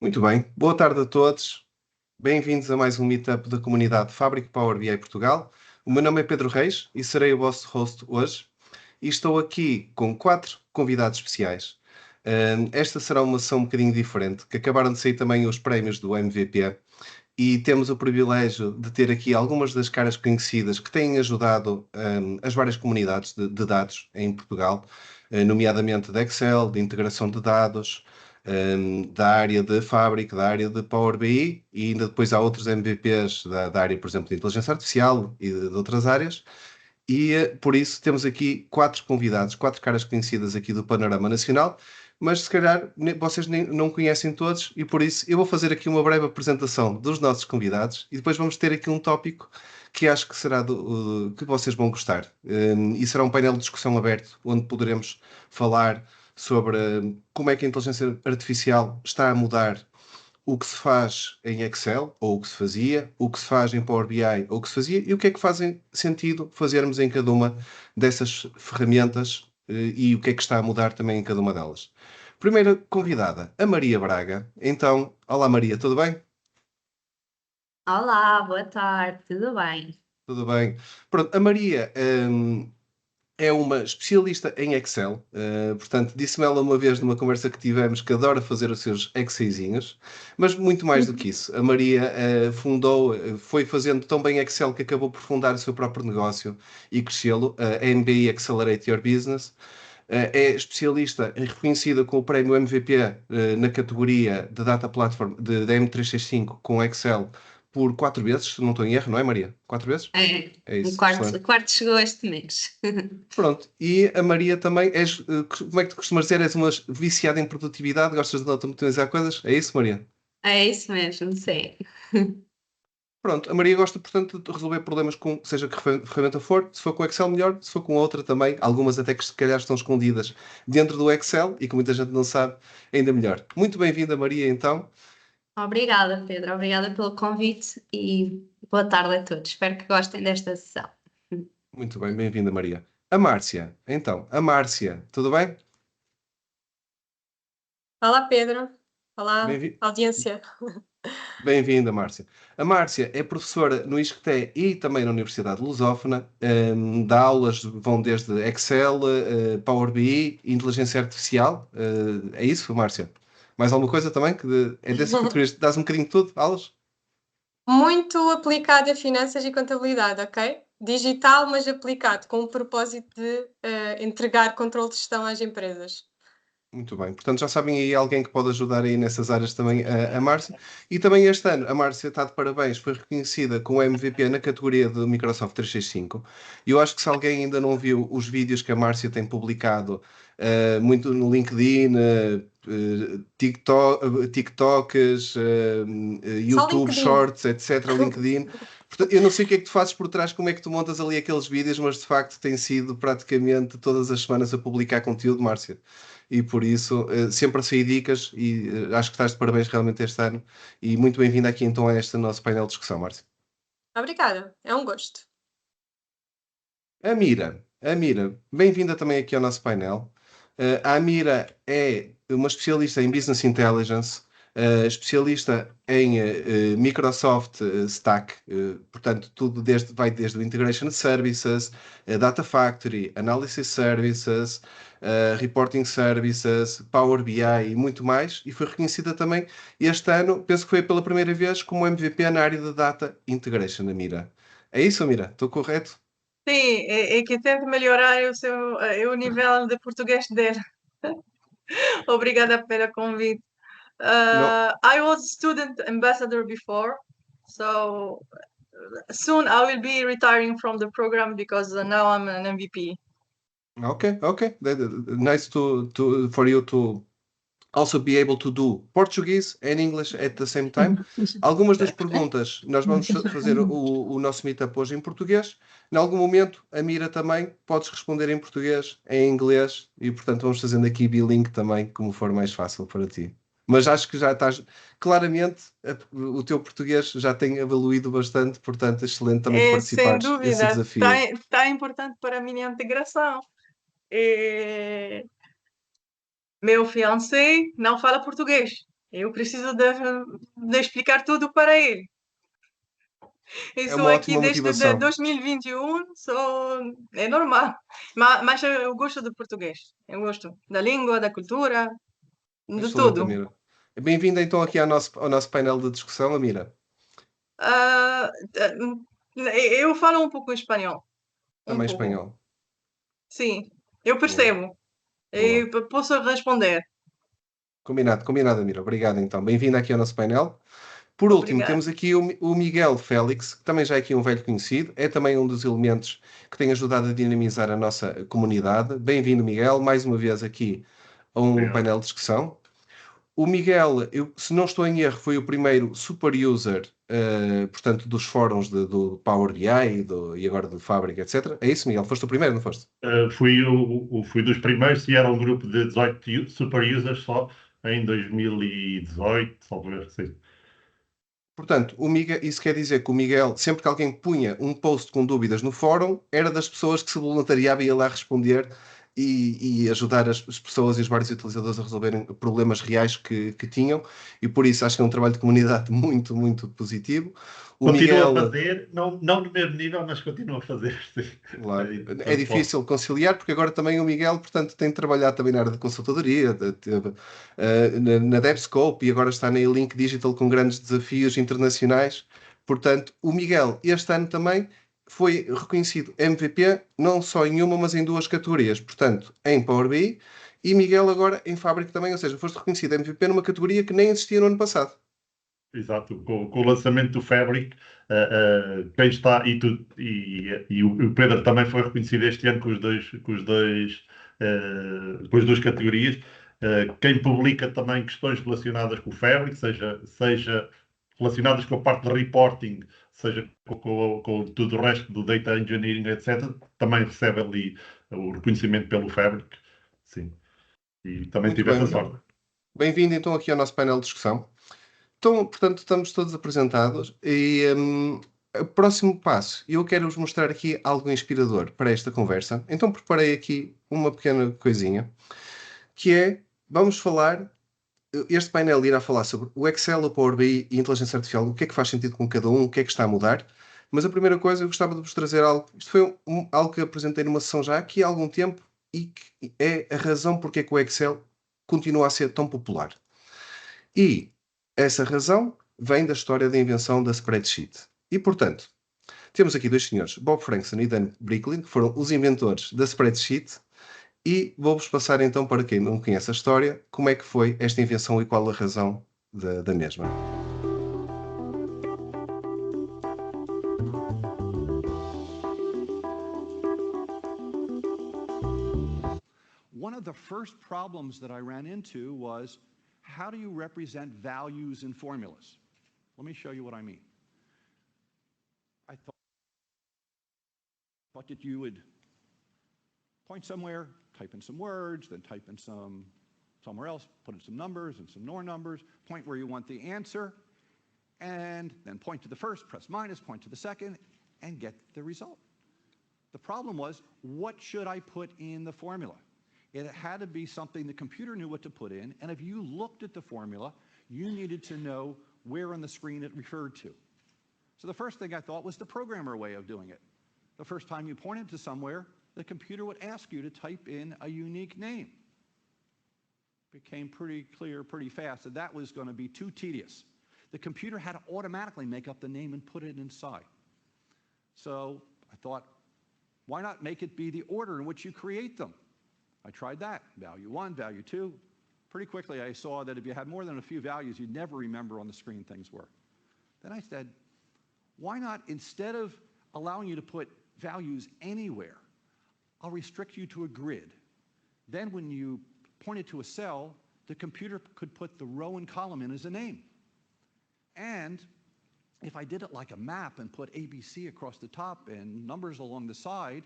Muito bem, boa tarde a todos. Bem-vindos a mais um meetup da comunidade Fábrica Power BI Portugal. O meu nome é Pedro Reis e serei o vosso host hoje. E estou aqui com 4 convidados especiais. Esta será uma sessão um bocadinho diferente, que acabaram de sair também os prémios do MVP e temos o privilégio de ter aqui algumas das caras conhecidas que têm ajudado as várias comunidades de dados em Portugal, nomeadamente de Excel, de integração de dados, da área de fábrica, da área de Power BI e ainda depois há outros MVPs da área, por exemplo, de inteligência artificial e de outras áreas. E por isso temos aqui 4 convidados, 4 caras conhecidas aqui do panorama nacional, mas se calhar vocês não conhecem todos e por isso eu vou fazer aqui uma breve apresentação dos nossos convidados e depois vamos ter aqui um tópico que acho que será que vocês vão gostar. E será um painel de discussão aberto onde poderemos falar sobre como é que a inteligência artificial está a mudar o que se faz em Excel, ou o que se fazia, o que se faz em Power BI, ou o que se fazia, e o que é que fazem sentido fazermos em cada uma dessas ferramentas, e o que é que está a mudar também em cada uma delas. Primeira convidada, a Maria Braga. Então, olá Maria, tudo bem? Olá, boa tarde, tudo bem? Tudo bem. Pronto, a Maria, é uma especialista em Excel. Portanto, disse-me ela uma vez numa conversa que tivemos que adora fazer os seus Excelzinhos, mas muito mais do que isso. A Maria foi fazendo tão bem Excel que acabou por fundar o seu próprio negócio e crescê-lo, a MBI Accelerate Your Business. É especialista e reconhecida com o prémio MVP na categoria de Data Platform da M365 com Excel por 4 vezes, se não estou em erro, não é, Maria? 4 vezes? É, É o isso, quarto, excelente. o quarto chegou este mês. Pronto, e a Maria também, como é que tu costumas dizer? És uma viciada em produtividade, gostas de automatizar coisas? É isso, Maria? É isso mesmo, sim. Pronto, a Maria gosta, portanto, de resolver problemas com, seja que ferramenta for, se for com Excel melhor, se for com outra também, algumas até que se calhar estão escondidas dentro do Excel e que muita gente não sabe, ainda melhor. Muito bem-vinda, Maria, então. Obrigada, Pedro, obrigada pelo convite e boa tarde a todos. Espero que gostem desta sessão. Muito bem, bem-vinda, Maria. A Márcia, então, a Márcia, tudo bem? Olá, Pedro. Olá, Bem-vi- audiência. Bem-vinda, Márcia. A Márcia é professora no ISCTE e também na Universidade Lusófona. Dá aulas, vão desde Excel, Power BI, inteligência artificial. É isso, Márcia? Mais alguma coisa também? É dessas categorias? Dás um bocadinho de tudo? Aulas? Muito aplicado a finanças e contabilidade, ok? Digital, mas aplicado, com o propósito de entregar controle de gestão às empresas. Muito bem. Portanto, já sabem aí alguém que pode ajudar aí nessas áreas também, a Márcia. E também este ano, a Márcia está de parabéns, foi reconhecida com o MVP na categoria do Microsoft 365. E eu acho que se alguém ainda não viu os vídeos que a Márcia tem publicado, muito no LinkedIn, TikToks, Só YouTube LinkedIn. Shorts, etc., LinkedIn. Portanto, eu não sei o que é que tu fazes por trás, como é que tu montas ali aqueles vídeos, mas de facto tem sido praticamente todas as semanas a publicar conteúdo, Márcia, e por isso sempre a sair dicas e acho que estás de parabéns realmente este ano e muito bem-vinda aqui então a este nosso painel de discussão, Márcia. Obrigada, é um gosto. A Mira, bem-vinda também aqui ao nosso painel. A Amira é uma especialista em Business Intelligence, especialista em Microsoft Stack, portanto, tudo vai desde o Integration Services, Data Factory, Analysis Services, Reporting Services, Power BI e muito mais, e foi reconhecida também este ano, penso que foi pela primeira vez, como MVP na área de Data Integration, Amira. É isso, Amira? Estou correto? Sim, é que tento melhorar o nível de português dele. Obrigada pelo convite. Não. I was student ambassador before, so soon I will be retiring from the program because now I'm an MVP. Okay, okay. Nice for you to also be able to do Portuguese and English at the same time. Algumas das perguntas nós vamos fazer o nosso meetup hoje em português. Em algum momento, a Mira também podes responder em português, em inglês e, portanto, vamos fazendo aqui bilingue também, como for mais fácil para ti. Mas acho que já estás, claramente, o teu português já tem evoluído bastante, portanto, excelente também É, sem participares desse dúvida, desafio. tá importante para a minha integração. Meu fiancé não fala português, Eu preciso de explicar tudo para ele. Eu É estou uma aqui ótima desde motivação. 2021, é normal. Mas eu gosto do português. Eu gosto da língua, da cultura, de Excelente, tudo. Amira. Bem-vinda então aqui ao nosso painel de discussão, Amira. Ah, eu falo um pouco espanhol. Um Também pouco. espanhol. Sim, eu Boa, percebo. boa. Eu posso responder. Combinado, combinado, Amira. Obrigado então. Bem-vinda aqui ao nosso painel. Por último, Obrigada. temos aqui o Miguel Félix, que também já é aqui um velho conhecido, é também um dos elementos que tem ajudado a dinamizar a nossa comunidade. Bem-vindo, Miguel, mais uma vez aqui a um Obrigado. painel de discussão. O Miguel, se não estou em erro, foi o primeiro super user, portanto, dos fóruns do Power BI e agora do Fábrica, etc. É isso, Miguel? Foste o primeiro, não foste? Fui dos primeiros e era um grupo de 18 super users só em 2018, talvez, sim. Portanto, isso quer dizer que o Miguel, sempre que alguém punha um post com dúvidas no fórum, era das pessoas que se voluntariava e ia lá responder e ajudar as pessoas e os vários utilizadores a resolverem problemas reais que tinham. E por isso acho que é um trabalho de comunidade muito, muito positivo. O Continuo a Miguel, fazer, não no mesmo nível, mas continuo a fazer, sim. claro, é Portanto, difícil conciliar, porque agora também o Miguel, portanto, tem trabalhado também na área de consultadoria, na DevScope e agora está na E-Link Digital com grandes desafios internacionais. Portanto, o Miguel, este ano também foi reconhecido MVP, não só em uma, mas em duas categorias. Portanto, em Power BI e Miguel agora em Fábrica também, ou seja, foste reconhecido MVP numa categoria que nem existia no ano passado. exato, com o lançamento do Fabric, quem está, e o Pedro também foi reconhecido este ano com as duas categorias. Quem publica também questões relacionadas com o Fabric, seja relacionadas com a parte de reporting, seja com tudo o resto do data engineering, etc., também recebe ali o reconhecimento pelo Fabric. Sim, e também Muito tive bem, essa Miguel. sorte. Bem-vindo então aqui ao nosso painel de discussão. Então, portanto, estamos todos apresentados e o próximo passo, eu quero-vos mostrar aqui algo inspirador para esta conversa. Então, preparei aqui uma pequena coisinha, que é, vamos falar, este painel irá falar sobre o Excel, o Power BI e a inteligência artificial, o que é que faz sentido com cada um, o que é que está a mudar. Mas a primeira coisa, eu gostava de vos trazer algo, isto foi algo que apresentei numa sessão já aqui há algum tempo e que é a razão porque é que o Excel continua a ser tão popular. E essa razão vem da história da invenção da spreadsheet. E, portanto, temos aqui dois senhores, Bob Frankson e Dan Bricklin, que foram os inventores da spreadsheet, e vou-vos passar então, para quem não conhece a história, como é que foi esta invenção e qual a razão da mesma. One of the first problems that I ran into was, how do you represent values in formulas? Let me show you what I mean. I thought that you would point somewhere, type in some words, then type in somewhere else, put in some numbers and some more numbers, point where you want the answer, and then point to the first, press minus, point to the second, and get the result. The problem was, what should I put in the formula? It had to be something the computer knew what to put in, and if you looked at the formula, you needed to know where on the screen it referred to. So the first thing I thought was the programmer way of doing it. The first time you pointed to somewhere, the computer would ask you to type in a unique name. It became pretty clear pretty fast that that was going to be too tedious. The computer had to automatically make up the name and put it inside. So I thought, why not make it be the order in which you create them? I tried that, value 1, value 2. Pretty quickly I saw that if you had more than a few values, you'd never remember on the screen things were. Then I said, why not, instead of allowing you to put values anywhere, I'll restrict you to a grid. Then when you pointed to a cell, the computer could put the row and column in as a name. And if I did it like a map and put ABC across the top and numbers along the side,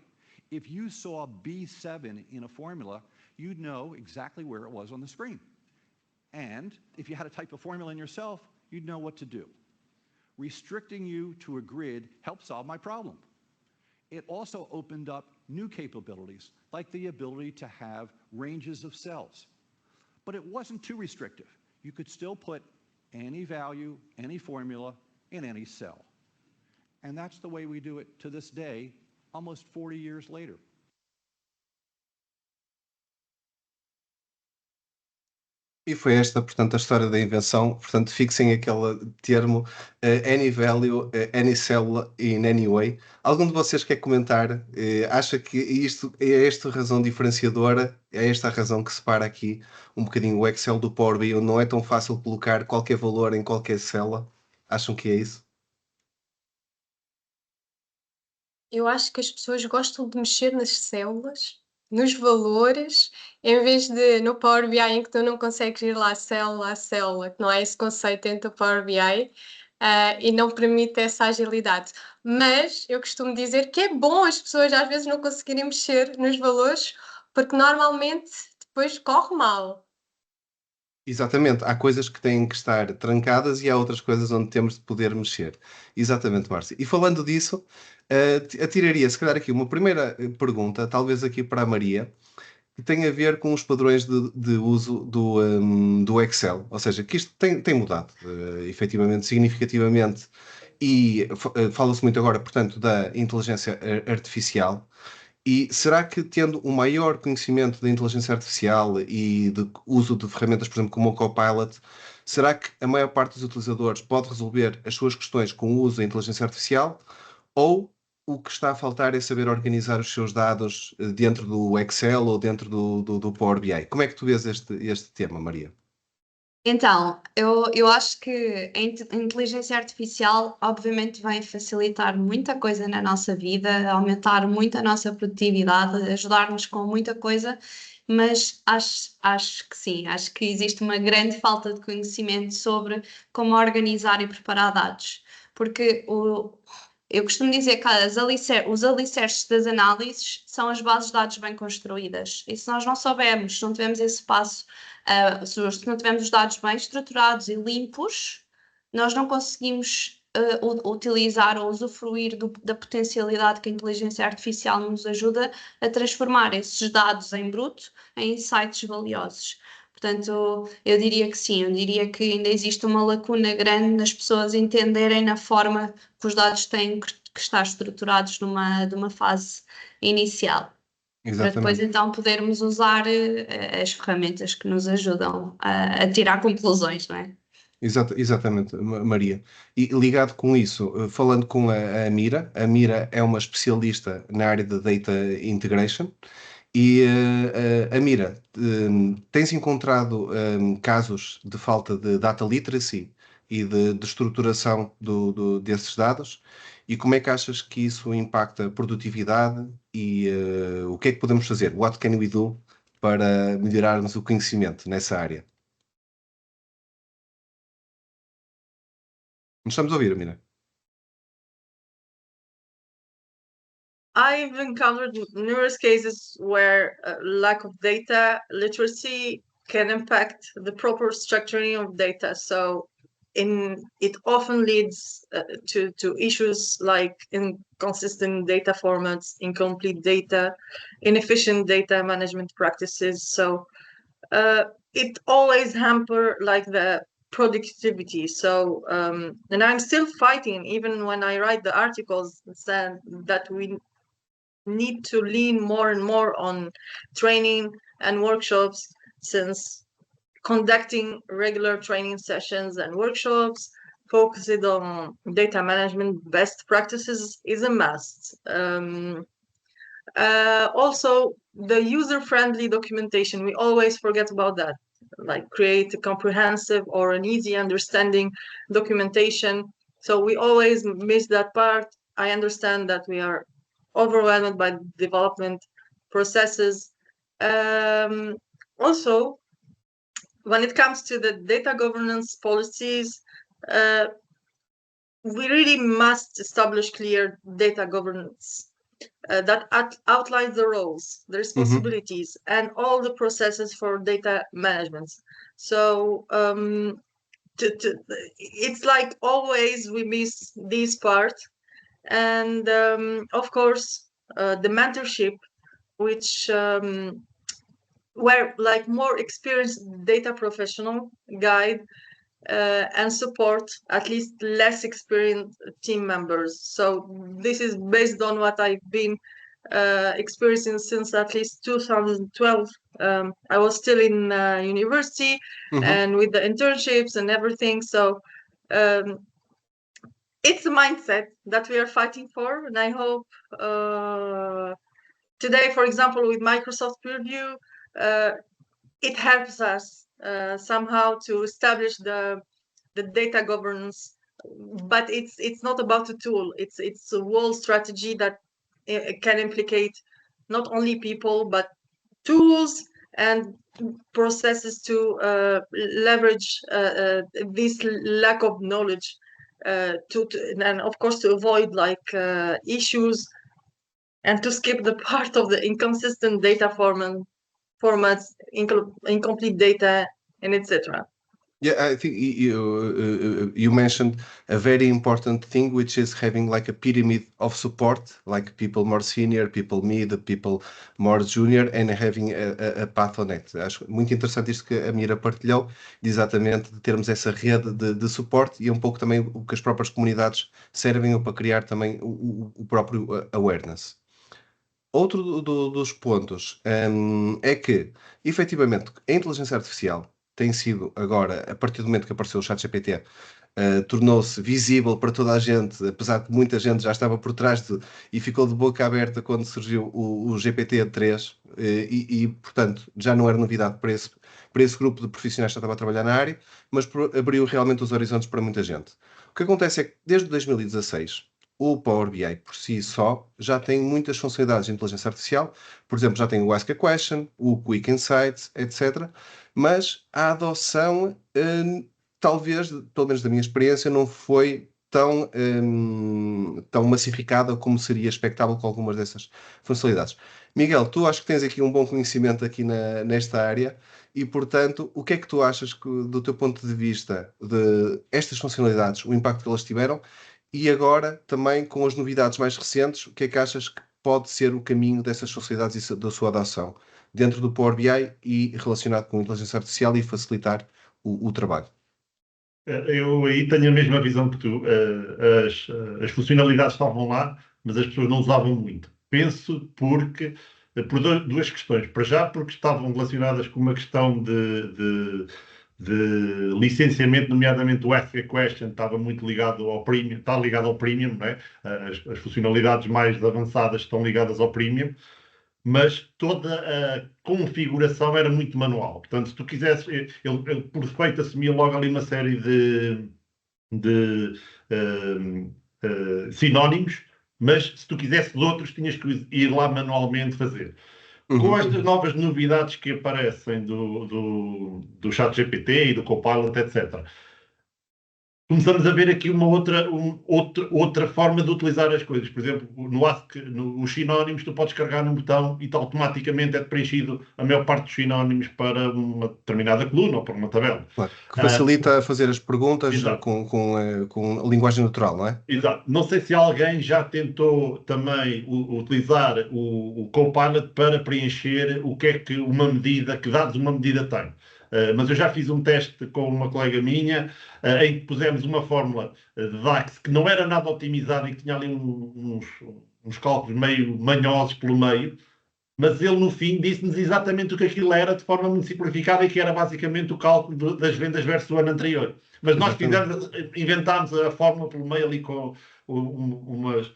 if you saw B7 in a formula, you'd know exactly where it was on the screen. And if you had to type a formula in yourself, you'd know what to do. Restricting you to a grid helped solve my problem. It also opened up new capabilities, like the ability to have ranges of cells. But it wasn't too restrictive. you could still put any value, any formula in any cell. And that's the way we do it to this day, almost 40 years later. E foi esta, portanto, a história da invenção. Portanto, fixem aquele termo any value, any cell in any way. Algum de vocês quer comentar? Acha que isto é esta razão diferenciadora? É esta a razão que separa aqui um bocadinho o Excel do Power BI? Não é tão fácil colocar qualquer valor em qualquer célula? Acham que é isso? Eu acho que as pessoas gostam de mexer nas células, nos valores, em vez de no Power BI em que tu não consegues ir lá célula a célula, que não há esse conceito dentro do Power BI, e não permite essa agilidade. Mas eu costumo dizer que é bom as pessoas às vezes não conseguirem mexer nos valores, porque normalmente depois corre mal. Exatamente, há coisas que têm que estar trancadas e há outras coisas onde temos de poder mexer. Exatamente, Márcia. E falando disso, atiraria se calhar aqui uma primeira pergunta, talvez aqui para a Maria, que tem a ver com os padrões de uso do Excel. Ou seja, que isto tem mudado, efetivamente, significativamente, e fala-se muito agora, portanto, da inteligência artificial. E será que, tendo um maior conhecimento da inteligência artificial e de uso de ferramentas, por exemplo, como o Copilot, será que a maior parte dos utilizadores pode resolver as suas questões com o uso da inteligência artificial? Ou o que está a faltar é saber organizar os seus dados dentro do Excel ou dentro do Power BI? Como é que tu vês este tema, Maria? Então, eu acho que a inteligência artificial, obviamente, vai facilitar muita coisa na nossa vida, aumentar muito a nossa produtividade, ajudar-nos com muita coisa, mas acho que sim, acho que existe uma grande falta de conhecimento sobre como organizar e preparar dados, porque eu costumo dizer que os alicerces das análises são as bases de dados bem construídas, e se nós não soubermos, se não tivermos esse passo, se não tivermos os dados bem estruturados e limpos, nós não conseguimos utilizar ou usufruir da potencialidade que a inteligência artificial nos ajuda a transformar esses dados em bruto em insights valiosos. Portanto, eu diria que sim, eu diria que ainda existe uma lacuna grande nas pessoas entenderem na forma que os dados têm que estar estruturados numa fase inicial, para depois Exatamente. então podermos usar as ferramentas que nos ajudam a tirar conclusões, não é? Exatamente, Maria. E ligado com isso, falando com a a Mira é uma especialista na área de Data Integration. E Amira, tens encontrado casos de falta de data literacy e de estruturação desses dados? E como é que achas que isso impacta a produtividade e o que é que podemos fazer? What can we do para melhorarmos o conhecimento nessa área? Nos estamos a ouvir, Amira? I've encountered numerous cases where lack of data literacy can impact the proper structuring of data. So it often leads to issues like inconsistent data formats, incomplete data, inefficient data management practices. So it always hamper like the productivity. So and I'm still fighting, even when I write the articles that we need to lean more and more on training and workshops, since conducting regular training sessions and workshops focused on data management best practices is a must. Also, the user-friendly documentation, we always forget about that. Like create a comprehensive or an easy understanding documentation. So we always miss that part. I understand that we are overwhelmed by development processes. Also, when it comes to the data governance policies, we really must establish clear data governance that outlines the roles, the responsibilities, and all the processes for data management. So it's like always we miss this part. And of course, the mentorship, which where like more experienced data professional guide and support at least less experienced team members. So this is based on what I've been experiencing since at least 2012. I was still in university and with the internships and everything. So it's a mindset that we are fighting for, and I hope today, for example, with Microsoft Purview, it helps us somehow to establish the data governance. But it's not about a tool. It's a whole strategy that can implicate not only people but tools and processes to leverage this lack of knowledge and of course to avoid like issues and to skip the part of the inconsistent data formats, incomplete data, and etc. Yeah, I think you mentioned a very important thing, which is having like a pyramid of support, like people more senior, people mid, people more junior, and having a path on it. Acho muito interessante isto que a Mira partilhou, de exatamente de termos essa rede de suporte e um pouco também o que as próprias comunidades servem para criar também o próprio awareness. Outro dos pontos é que, efetivamente, a inteligência artificial tem sido agora, a partir do momento que apareceu o ChatGPT, tornou-se visível para toda a gente, apesar de que muita gente já estava por trás e ficou de boca aberta quando surgiu o GPT-3 e, portanto, já não era novidade para esse grupo de profissionais que já estava a trabalhar na área, mas abriu realmente os horizontes para muita gente. O que acontece é que, desde 2016, o Power BI por si só já tem muitas funcionalidades de inteligência artificial, por exemplo, já tem o Ask a Question, o Quick Insights, etc., mas a adoção, talvez, pelo menos da minha experiência, não foi tão massificada como seria expectável com algumas dessas funcionalidades. Miguel, tu acho que tens aqui um bom conhecimento aqui nesta área e, portanto, o que é que tu achas que, do teu ponto de vista de estas funcionalidades, o impacto que elas tiveram e agora também com as novidades mais recentes, o que é que achas que pode ser o caminho dessas funcionalidades e da sua adoção dentro do Power BI e relacionado com a inteligência artificial e facilitar o trabalho? Eu aí tenho a mesma visão que tu. As funcionalidades estavam lá, mas as pessoas não usavam muito. Penso por duas questões. Para já, porque estavam relacionadas com uma questão de licenciamento, nomeadamente o Ask a Question estava muito ligado ao Premium, está ligado ao Premium, não é? As funcionalidades mais avançadas estão ligadas ao Premium, mas toda a configuração era muito manual. Portanto, se tu quisesse, ele por defeito assumia logo ali uma série de sinónimos, mas se tu quisesse de outros, tinhas que ir lá manualmente fazer. Com estas novas novidades que aparecem do ChatGPT e do Copilot, etc., começamos a ver aqui uma outra forma de utilizar as coisas. Por exemplo, nos sinónimos, tu podes carregar num botão e automaticamente é preenchido a maior parte dos sinónimos para uma determinada coluna ou para uma tabela. Claro, que facilita fazer as perguntas com a linguagem natural, não é? Exato. Não sei se alguém já tentou também utilizar o Copilot para preencher o que é que que dados uma medida tem. Mas eu já fiz um teste com uma colega minha em que pusemos uma fórmula de DAX que não era nada otimizada e que tinha ali uns cálculos meio manhosos pelo meio, mas ele no fim disse-nos exatamente o que aquilo era de forma muito simplificada e que era basicamente o cálculo das vendas versus o ano anterior. Mas nós inventámos a fórmula pelo meio ali com umas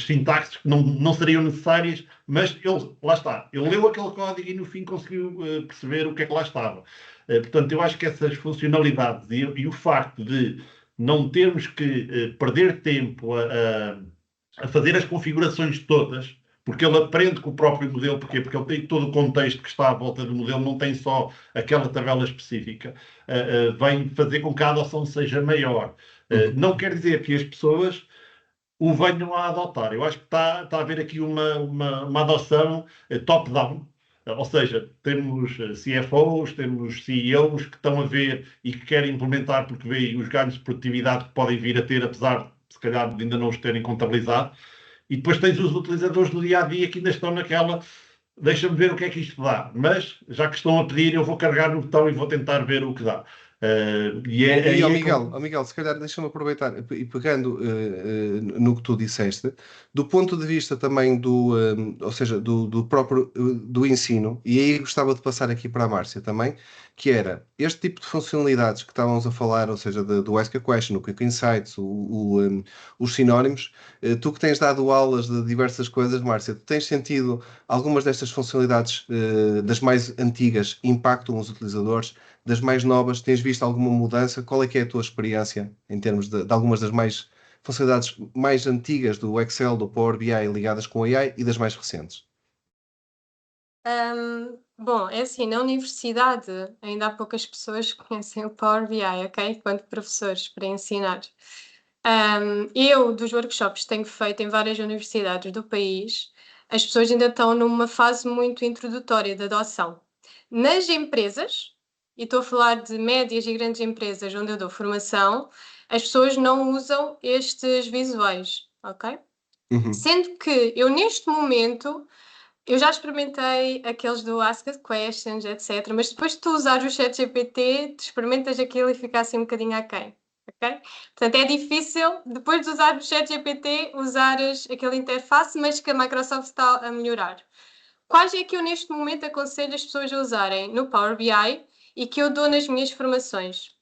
sintaxes que não seriam necessárias, mas lá está. Ele leu aquele código e no fim conseguiu perceber o que é que lá estava. Portanto, eu acho que essas funcionalidades e o facto de não termos que perder tempo a fazer as configurações todas, porque ele aprende com o próprio modelo, porque ele tem todo o contexto que está à volta do modelo, não tem só aquela tabela específica, vem fazer com que a adoção seja maior. Não quer dizer que as pessoas o venham a adotar. Eu acho que está a haver aqui uma adoção top-down, ou seja, temos CFOs, temos CEOs que estão a ver e que querem implementar porque veem os ganhos de produtividade que podem vir a ter, apesar de, se calhar, de ainda não os terem contabilizado. E depois tens os utilizadores do dia-a-dia que ainda estão naquela deixa-me ver o que é que isto dá. Mas, já que estão a pedir, eu vou carregar no botão e vou tentar ver o que dá. E, Miguel, se calhar deixa-me aproveitar e pegando no que tu disseste, do ponto de vista também ou seja, do próprio do ensino, e aí gostava de passar aqui para a Márcia também, que era este tipo de funcionalidades que estávamos a falar, ou seja, do Ask a Question, o Quick Insights, os sinónimos, tu que tens dado aulas de diversas coisas, Márcia, tu tens sentido algumas destas funcionalidades das mais antigas impactam os utilizadores? Das mais novas, tens visto alguma mudança? Qual é que é a tua experiência em termos de algumas das mais funcionalidades mais antigas do Excel, do Power BI ligadas com AI e das mais recentes? Bom, é assim, na universidade ainda há poucas pessoas que conhecem o Power BI, ok? Enquanto professores para ensinar. Eu, dos workshops que tenho feito em várias universidades do país, as pessoas ainda estão numa fase muito introdutória de adoção. Nas empresas, e estou a falar de médias e grandes empresas onde eu dou formação, as pessoas não usam estes visuais, ok? Uhum. Sendo que eu, neste momento, eu já experimentei aqueles do Ask Questions, etc. Mas depois de tu usares o ChatGPT, tu experimentas aquilo e fica assim um bocadinho aquém. Okay? Portanto, é difícil, depois de usar o ChatGPT, usares aquela interface, mas que a Microsoft está a melhorar. Quais é que eu, neste momento, aconselho as pessoas a usarem no Power BI e que eu dou nas minhas formações?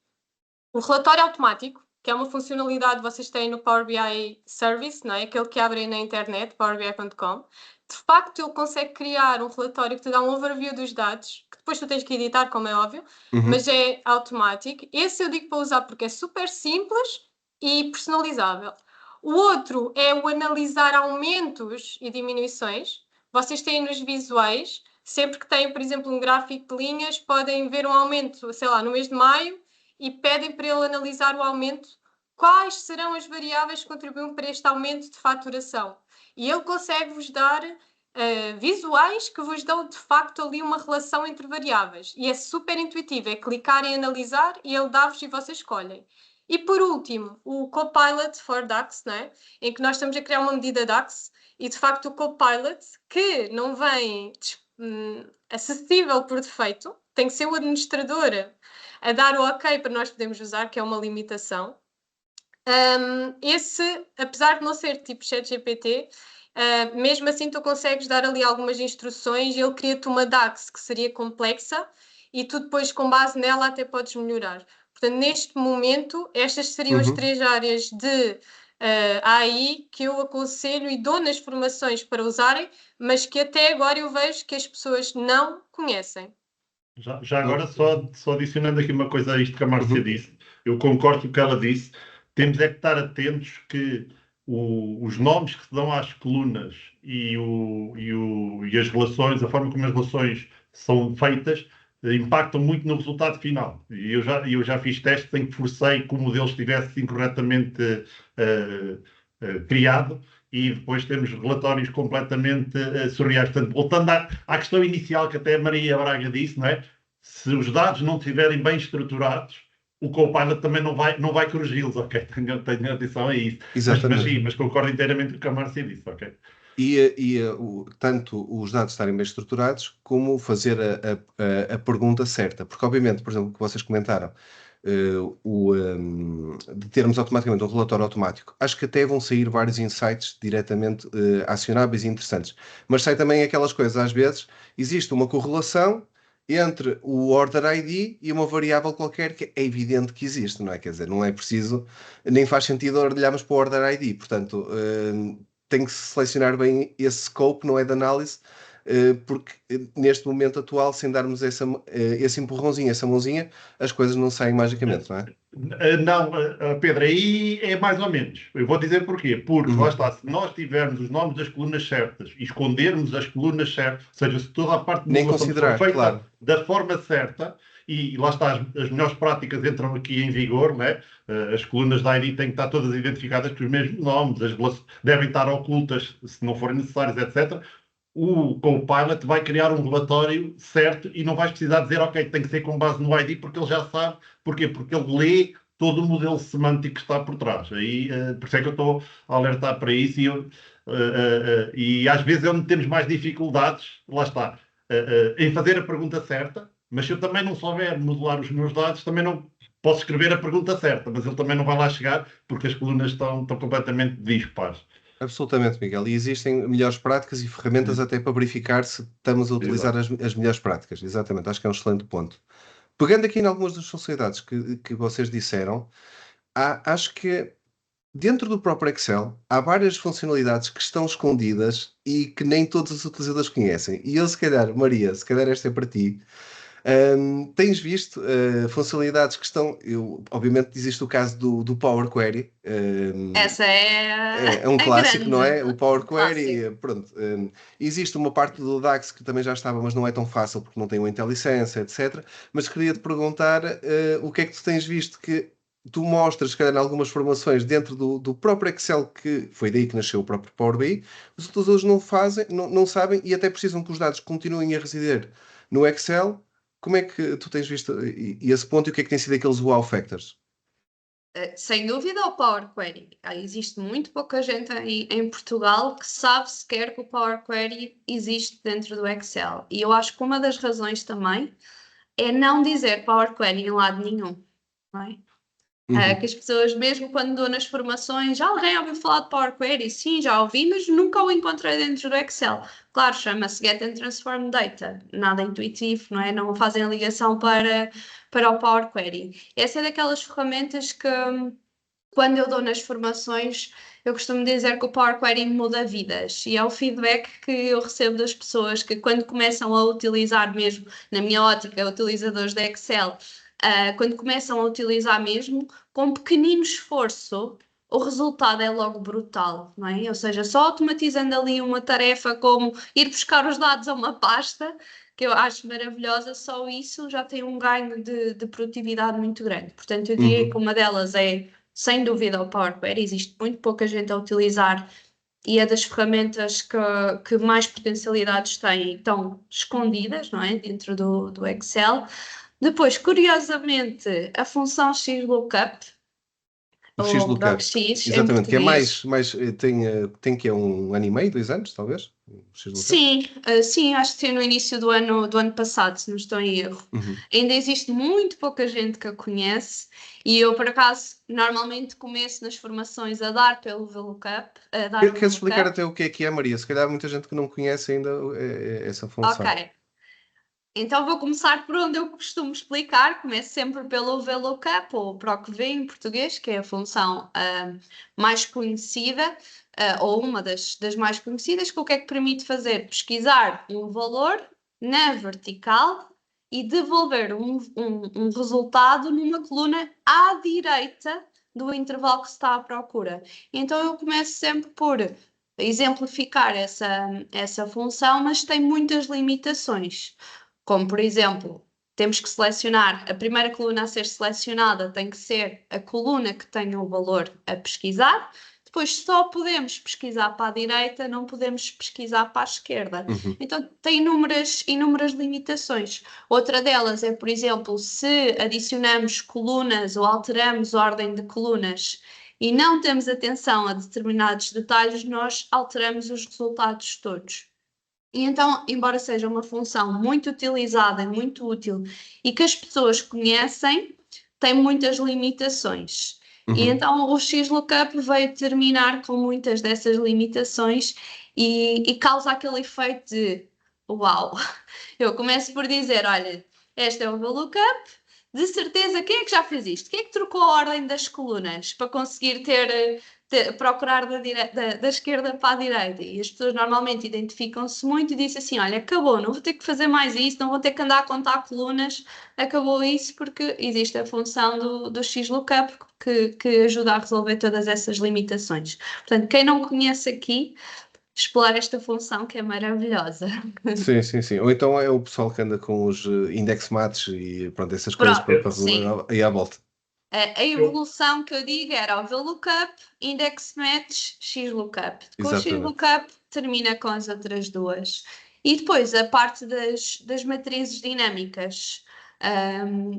O relatório automático, que é uma funcionalidade que vocês têm no Power BI Service, não é? Aquele que abrem na internet, powerbi.com. De facto, ele consegue criar um relatório que te dá um overview dos dados, que depois tu tens que editar, como é óbvio, mas é automático. Esse eu digo para usar porque é super simples e personalizável. O outro é o analisar aumentos e diminuições. Vocês têm nos visuais, sempre que têm, por exemplo, um gráfico de linhas, podem ver um aumento, sei lá, no mês de maio, e pedem para ele analisar o aumento, quais serão as variáveis que contribuem para este aumento de faturação. E ele consegue-vos dar visuais que vos dão de facto ali uma relação entre variáveis. E é super intuitivo, é clicar em analisar e ele dá-vos e vocês escolhem. E por último, o Copilot for DAX, né? Em que nós estamos a criar uma medida DAX e de facto o Copilot, que não vem acessível por defeito, tem que ser o administrador a dar o ok para nós podermos usar, que é uma limitação. Esse, apesar de não ser tipo ChatGPT, mesmo assim tu consegues dar ali algumas instruções e ele cria-te uma DAX que seria complexa e tu depois com base nela até podes melhorar. Portanto, neste momento, estas seriam as 3 áreas de AI que eu aconselho e dou nas formações para usarem, mas que até agora eu vejo que as pessoas não conhecem. Já agora, só adicionando aqui uma coisa a isto que a Márcia disse, eu concordo com o que ela disse, temos é que estar atentos que os nomes que se dão às colunas e as relações, a forma como as relações são feitas, impactam muito no resultado final. E eu já fiz testes em que forcei que o modelo estivesse incorretamente criado, e depois temos relatórios completamente surreais. Portanto, voltando à questão inicial que até a Maria Braga disse, não é? Se os dados não estiverem bem estruturados, o Copilot também não vai corrigi-los, ok? Tenho atenção a isso. Mas concordo inteiramente com o que a Márcia disse, ok? Tanto os dados estarem bem estruturados, como fazer a pergunta certa. Porque, obviamente, por exemplo, o que vocês comentaram, de termos automaticamente um relatório automático, acho que até vão sair vários insights diretamente acionáveis e interessantes. Mas sai também aquelas coisas, às vezes, existe uma correlação entre o Order ID e uma variável qualquer que é evidente que existe, não é? Quer dizer, não é preciso, nem faz sentido olharmos para o Order ID. Portanto, tem que selecionar bem esse scope, não é, de análise, porque neste momento atual, sem darmos esse empurrãozinho, essa mãozinha, as coisas não saem magicamente, não é? Não, Pedro, aí é mais ou menos. Eu vou dizer porquê. Porque, lá está, se nós tivermos os nomes das colunas certas e escondermos as colunas certas, ou seja, se toda a parte de modulação for feita claro, da forma certa, e lá está, as melhores práticas entram aqui em vigor, né? As colunas da ID têm que estar todas identificadas com os mesmos nomes, devem estar ocultas se não forem necessárias, etc. O Copilot vai criar um relatório certo e não vais precisar dizer, ok, tem que ser com base no ID, porque ele já sabe. Porquê? Porque ele lê todo o modelo semântico que está por trás. Aí, por isso é que eu estou a alertar para isso. E E às vezes é onde temos mais dificuldades, lá está, em fazer a pergunta certa, mas se eu também não souber modular os meus dados, também não posso escrever a pergunta certa, mas ele também não vai lá chegar porque as colunas estão completamente dispares. Absolutamente, Miguel. E existem melhores práticas e ferramentas até para verificar se estamos a utilizar as melhores práticas. Exatamente, acho que é um excelente ponto. Pegando aqui em algumas das funcionalidades que vocês disseram, acho que dentro do próprio Excel há várias funcionalidades que estão escondidas e que nem todos os utilizadores conhecem. E eu, se calhar, Maria, se calhar esta é para ti. Tens visto funcionalidades que estão. Obviamente, existe o caso do Power Query. Essa é um a clássico, grande, não é? O Power clássico. Query, pronto. Existe uma parte do DAX que também já estava, mas não é tão fácil porque não tem o IntelliSense, etc. Mas queria te perguntar o que é que tu tens visto que tu mostras, se calhar, em algumas formações dentro do próprio Excel, que foi daí que nasceu o próprio Power BI, os utilizadores não fazem, não sabem e até precisam que os dados continuem a residir no Excel. Como é que tu tens visto esse ponto e o que é que tem sido aqueles wow factors? Sem dúvida, o Power Query. Existe muito pouca gente em Portugal que sabe sequer que o Power Query existe dentro do Excel. E eu acho que uma das razões também é não dizer Power Query em lado nenhum, não é? Que as pessoas, mesmo quando dou nas formações, já alguém ouviu falar de Power Query? Sim, já ouvi, mas nunca o encontrei dentro do Excel. Claro, chama-se Get and Transform Data, nada intuitivo, não é? Não fazem a ligação para o Power Query. Essa é daquelas ferramentas que, quando eu dou nas formações, eu costumo dizer que o Power Query muda vidas, e é o feedback que eu recebo das pessoas que, quando começam a utilizar mesmo, na minha ótica, utilizadores de Excel, quando começam a utilizar mesmo, com pequenino esforço, o resultado é logo brutal, não é? Ou seja, só automatizando ali uma tarefa como ir buscar os dados a uma pasta, que eu acho maravilhosa, só isso já tem um ganho de produtividade muito grande. Portanto, eu diria que uma delas é, sem dúvida, o Power Query. Existe muito pouca gente a utilizar e é das ferramentas que mais potencialidades têm e estão escondidas, não é? Dentro do Excel. Depois, curiosamente, a função XLOOKUP, O ou XLOOKUP, PROC-X em exatamente, que é português. tem que é 1 ano e meio, 2 anos, talvez? O XLOOKUP? Sim, acho que foi no início do ano passado, se não estou em erro. Ainda existe muito pouca gente que a conhece e eu, por acaso, normalmente começo nas formações a dar pelo VLOOKUP, a dar o Queres explicar VLOOKUP. até o que é, Maria? Se calhar há muita gente que não conhece ainda essa função. Ok. Então vou começar por onde eu costumo explicar. Começo sempre pelo VLOOKUP, ou PROC-V em português, que é a função mais conhecida, ou uma das mais conhecidas, que o que é que permite fazer? Pesquisar um valor na vertical e devolver um resultado numa coluna à direita do intervalo que se está à procura. Então eu começo sempre por exemplificar essa função, mas tem muitas limitações. Como, por exemplo, temos que selecionar, a primeira coluna a ser selecionada tem que ser a coluna que tenha o valor a pesquisar, depois só podemos pesquisar para a direita, não podemos pesquisar para a esquerda. Então tem inúmeras limitações. Outra delas é, por exemplo, se adicionamos colunas ou alteramos a ordem de colunas e não temos atenção a determinados detalhes, nós alteramos os resultados todos. E então, embora seja uma função muito utilizada, muito útil e que as pessoas conhecem, tem muitas limitações. E então o XLOOKUP veio terminar com muitas dessas limitações e causa aquele efeito de uau! Eu começo por dizer, olha, este é o VLOOKUP, de certeza, quem é que já fez isto? Quem é que trocou a ordem das colunas para conseguir procurar da esquerda para a direita? E as pessoas normalmente identificam-se muito e dizem assim, olha, acabou, não vou ter que fazer mais isso, não vou ter que andar a contar colunas, acabou isso porque existe a função do XLOOKUP que ajuda a resolver todas essas limitações. Portanto, quem não conhece aqui, explorar esta função que é maravilhosa. Sim. Ou então é o pessoal que anda com os index mates e pronto, essas coisas Pronto, para sim. aí à volta. A evolução que eu digo era o VLOOKUP, Index Match, XLOOKUP. Com o XLOOKUP termina com as outras duas. E depois a parte das matrizes dinâmicas.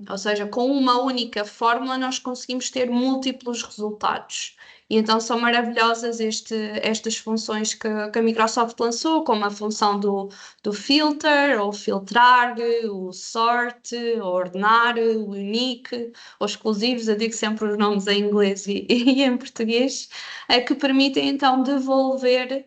Ou seja, com uma única fórmula nós conseguimos ter múltiplos resultados. E então são maravilhosas estas funções que a Microsoft lançou, como a função do filter, ou filtrar, o sort, o ordenar, o unique, os exclusivos, eu digo sempre os nomes em inglês e em português, que permitem então devolver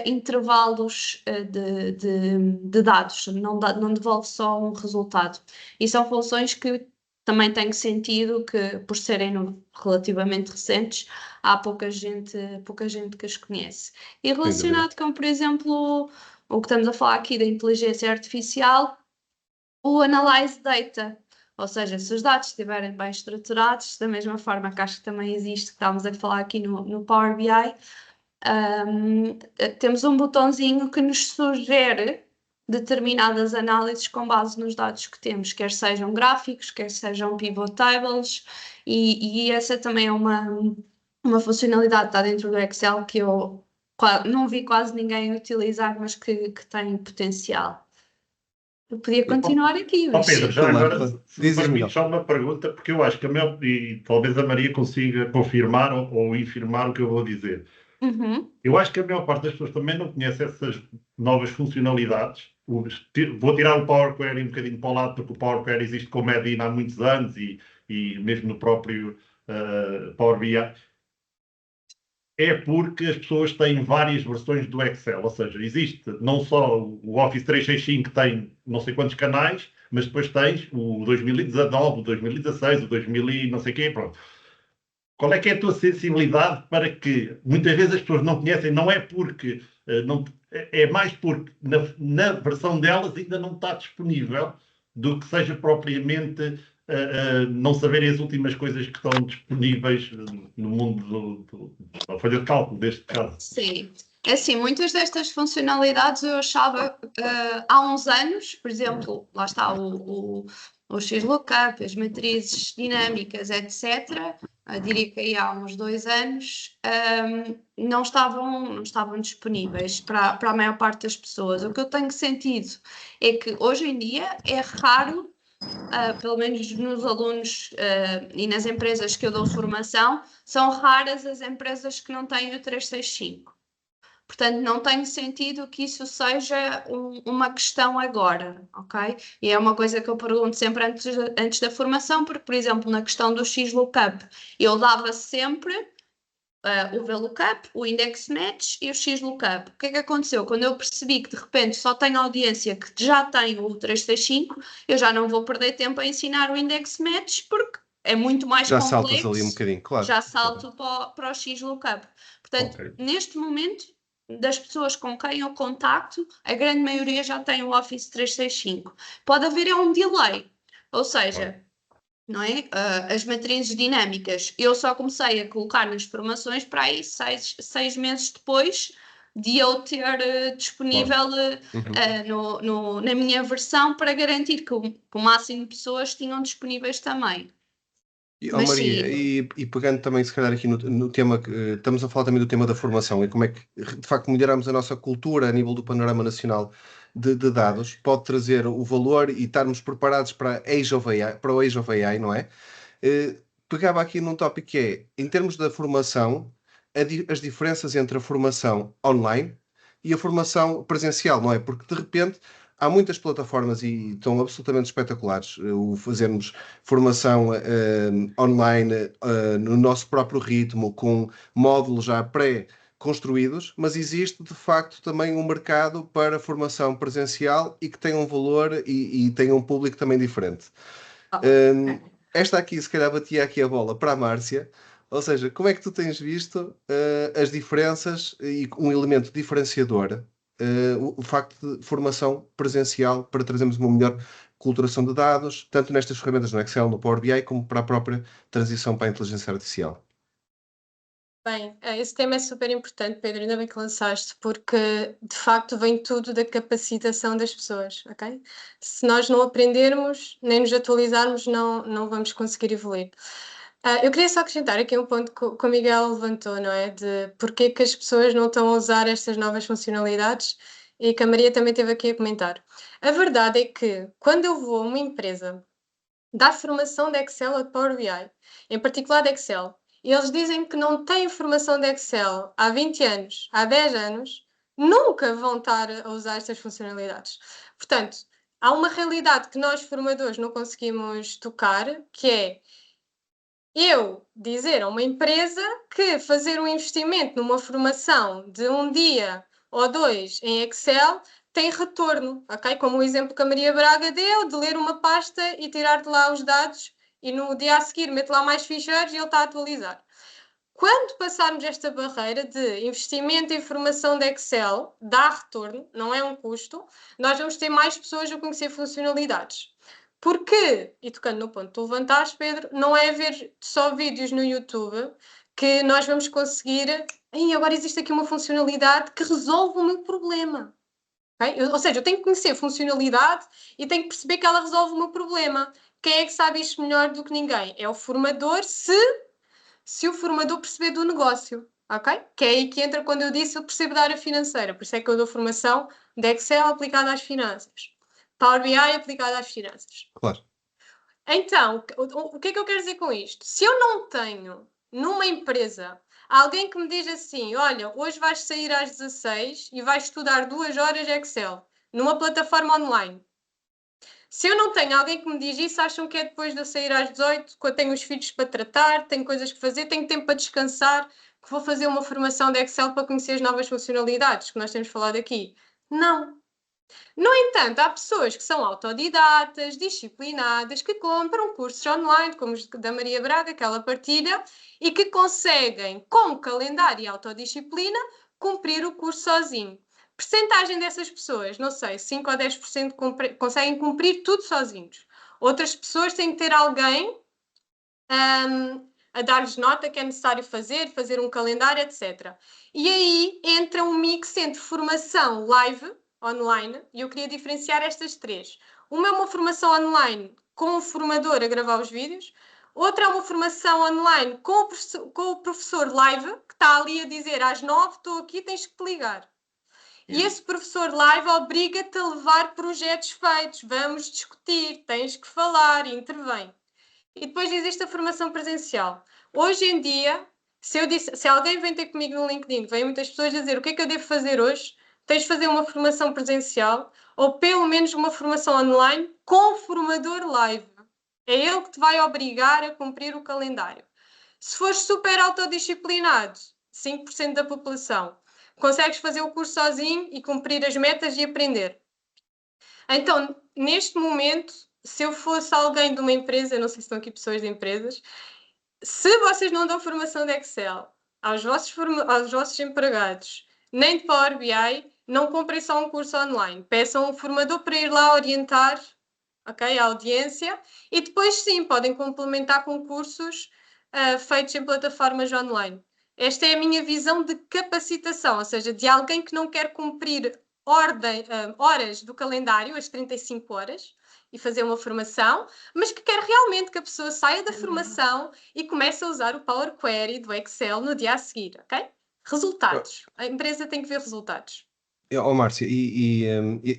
intervalos de dados, não devolve só um resultado. E são funções que também tenho sentido que, por serem relativamente recentes, há pouca gente que as conhece. E relacionado com, por exemplo, o que estamos a falar aqui da inteligência artificial, o Analyze Data. Ou seja, se os dados estiverem bem estruturados, da mesma forma que acho que também existe, que estávamos a falar aqui no Power BI, temos um botãozinho que nos sugere determinadas análises com base nos dados que temos, quer sejam gráficos, quer sejam pivot tables, e essa também é uma funcionalidade que está dentro do Excel que eu não vi quase ninguém utilizar, mas que tem potencial. Eu podia continuar aqui, mas... Pedro, já agora, se me Dizes-me, permite só uma pergunta, porque eu acho que e talvez a Maria consiga confirmar ou infirmar o que eu vou dizer. Eu acho que a maior parte das pessoas também não conhece essas novas funcionalidades. Vou tirar o Power Query um bocadinho para o lado, porque o Power Query existe como Medina há muitos anos e mesmo no próprio Power BI. É porque as pessoas têm várias versões do Excel, ou seja, existe não só o Office 365 que tem não sei quantos canais, mas depois tens o 2019, o 2016, o 2000 e não sei o quê, pronto. Qual é que é a tua sensibilidade para que muitas vezes as pessoas não conhecem, não é porque, é mais porque na versão delas ainda não está disponível do que seja propriamente não saberem as últimas coisas que estão disponíveis no mundo da folha de cálculo, deste caso. Sim. É assim, muitas destas funcionalidades eu achava há uns anos, por exemplo, lá está o XLOOKUP, as matrizes dinâmicas, etc., diria que aí há uns 2 anos, não estavam disponíveis para a maior parte das pessoas. O que eu tenho sentido é que hoje em dia é raro, pelo menos nos alunos e nas empresas que eu dou formação, são raras as empresas que não têm o 365. Portanto, não tem sentido que isso seja uma questão agora, ok? E é uma coisa que eu pergunto sempre antes da formação, porque, por exemplo, na questão do XLOOKUP, eu dava sempre o VLOOKUP, o Index Match e o XLOOKUP. O que é que aconteceu? Quando eu percebi que, de repente, só tenho audiência que já tem o 365, eu já não vou perder tempo a ensinar o Index Match, porque é muito mais já complexo. saltas ali um bocadinho, claro. Já salto para o XLOOKUP. Portanto, neste momento, das pessoas com quem eu contacto, a grande maioria já tem o Office 365. Pode haver um delay, ou seja, não é? As matrizes dinâmicas, eu só comecei a colocar nas formações para aí 6 meses depois de eu ter disponível na minha versão para garantir que o máximo de pessoas tinham disponíveis também. Mas, Maria, e pegando também, se calhar, aqui no tema, estamos a falar também do tema da formação e como é que, de facto, melhoramos a nossa cultura a nível do panorama nacional de dados, pode trazer o valor e estarmos preparados para o Age of AI, não é? Pegava aqui num tópico que é, em termos da formação, as diferenças entre a formação online e a formação presencial, não é? Porque, de repente, há muitas plataformas e estão absolutamente espetaculares. O fazermos formação online no nosso próprio ritmo, com módulos já pré-construídos, mas existe de facto também um mercado para formação presencial e que tem um valor e tem um público também diferente. Esta aqui, se calhar, batia aqui a bola para a Márcia. Ou seja, como é que tu tens visto as diferenças e um elemento diferenciador o facto de formação presencial para trazermos uma melhor culturação de dados, tanto nestas ferramentas no Excel, no Power BI, como para a própria transição para a inteligência artificial? Bem, esse tema é super importante, Pedro, ainda bem que lançaste, porque de facto vem tudo da capacitação das pessoas, ok? Se nós não aprendermos, nem nos atualizarmos, não vamos conseguir evoluir. Eu queria só acrescentar aqui um ponto que o Miguel levantou, não é? De porque que as pessoas não estão a usar estas novas funcionalidades e que a Maria também esteve aqui a comentar. A verdade é que quando eu vou a uma empresa dar formação de Excel ou de Power BI, em particular de Excel, e eles dizem que não têm formação de Excel há 20 anos, há 10 anos, nunca vão estar a usar estas funcionalidades. Portanto, há uma realidade que nós formadores não conseguimos tocar, que é eu dizer a uma empresa que fazer um investimento numa formação de um dia ou 2 em Excel tem retorno, ok? Como o exemplo que a Maria Braga deu, de ler uma pasta e tirar de lá os dados e no dia a seguir mete lá mais ficheiros e ele está a atualizar. Quando passarmos esta barreira de investimento em formação de Excel, dá retorno, não é um custo, nós vamos ter mais pessoas a conhecer funcionalidades. Porque, e tocando no ponto que tu levantaste, Pedro, não é ver só vídeos no YouTube que nós vamos conseguir. Agora existe aqui uma funcionalidade que resolve o meu problema. Okay? Ou seja, eu tenho que conhecer funcionalidade e tenho que perceber que ela resolve o meu problema. Quem é que sabe isto melhor do que ninguém? É o formador, se o formador perceber do negócio, ok? Que é aí que entra quando eu disse eu percebo da área financeira, por isso é que eu dou formação de Excel aplicada às finanças, Power BI aplicada às finanças. Claro. Então, o que é que eu quero dizer com isto? Se eu não tenho numa empresa alguém que me diz assim, olha, hoje vais sair às 16 e vais estudar 2 horas Excel numa plataforma online. Se eu não tenho alguém que me diz isso, acham que é depois de eu sair às 18, quando tenho os filhos para tratar, tenho coisas que fazer, tenho tempo para descansar, que vou fazer uma formação de Excel para conhecer as novas funcionalidades que nós temos falado aqui. Não. No entanto, há pessoas que são autodidatas, disciplinadas, que compram cursos online, como os da Maria Braga, que ela partilha, e que conseguem, com calendário e autodisciplina, cumprir o curso sozinho. Percentagem dessas pessoas, não sei, 5 ou 10% conseguem cumprir tudo sozinhos. Outras pessoas têm que ter alguém a dar-lhes nota que é necessário fazer um calendário, etc. E aí entra um mix entre formação live, online, e eu queria diferenciar estas três. Uma é uma formação online com o formador a gravar os vídeos, outra é uma formação online com o professor live, que está ali a dizer às 9, estou aqui, tens que te ligar. E esse professor live obriga-te a levar projetos feitos, vamos discutir, tens que falar, intervém. E depois existe a formação presencial. Hoje em dia, se alguém vem ter comigo no LinkedIn, vem muitas pessoas dizer o que é que eu devo fazer hoje, tens de fazer uma formação presencial ou pelo menos uma formação online com o formador live. É ele que te vai obrigar a cumprir o calendário. Se fores super autodisciplinado, 5% da população, consegues fazer o curso sozinho e cumprir as metas e aprender. Então, neste momento, se eu fosse alguém de uma empresa, não sei se estão aqui pessoas de empresas, se vocês não dão formação de Excel aos vossos empregados, nem de Power BI, não comprem só um curso online. Peçam um formador para ir lá orientar, okay, a audiência, e depois sim, podem complementar com cursos feitos em plataformas online. Esta é a minha visão de capacitação, ou seja, de alguém que não quer cumprir horas do calendário, as 35 horas, e fazer uma formação, mas que quer realmente que a pessoa saia da formação e comece a usar o Power Query do Excel no dia a seguir, ok? Resultados. A empresa tem que ver resultados. Márcia,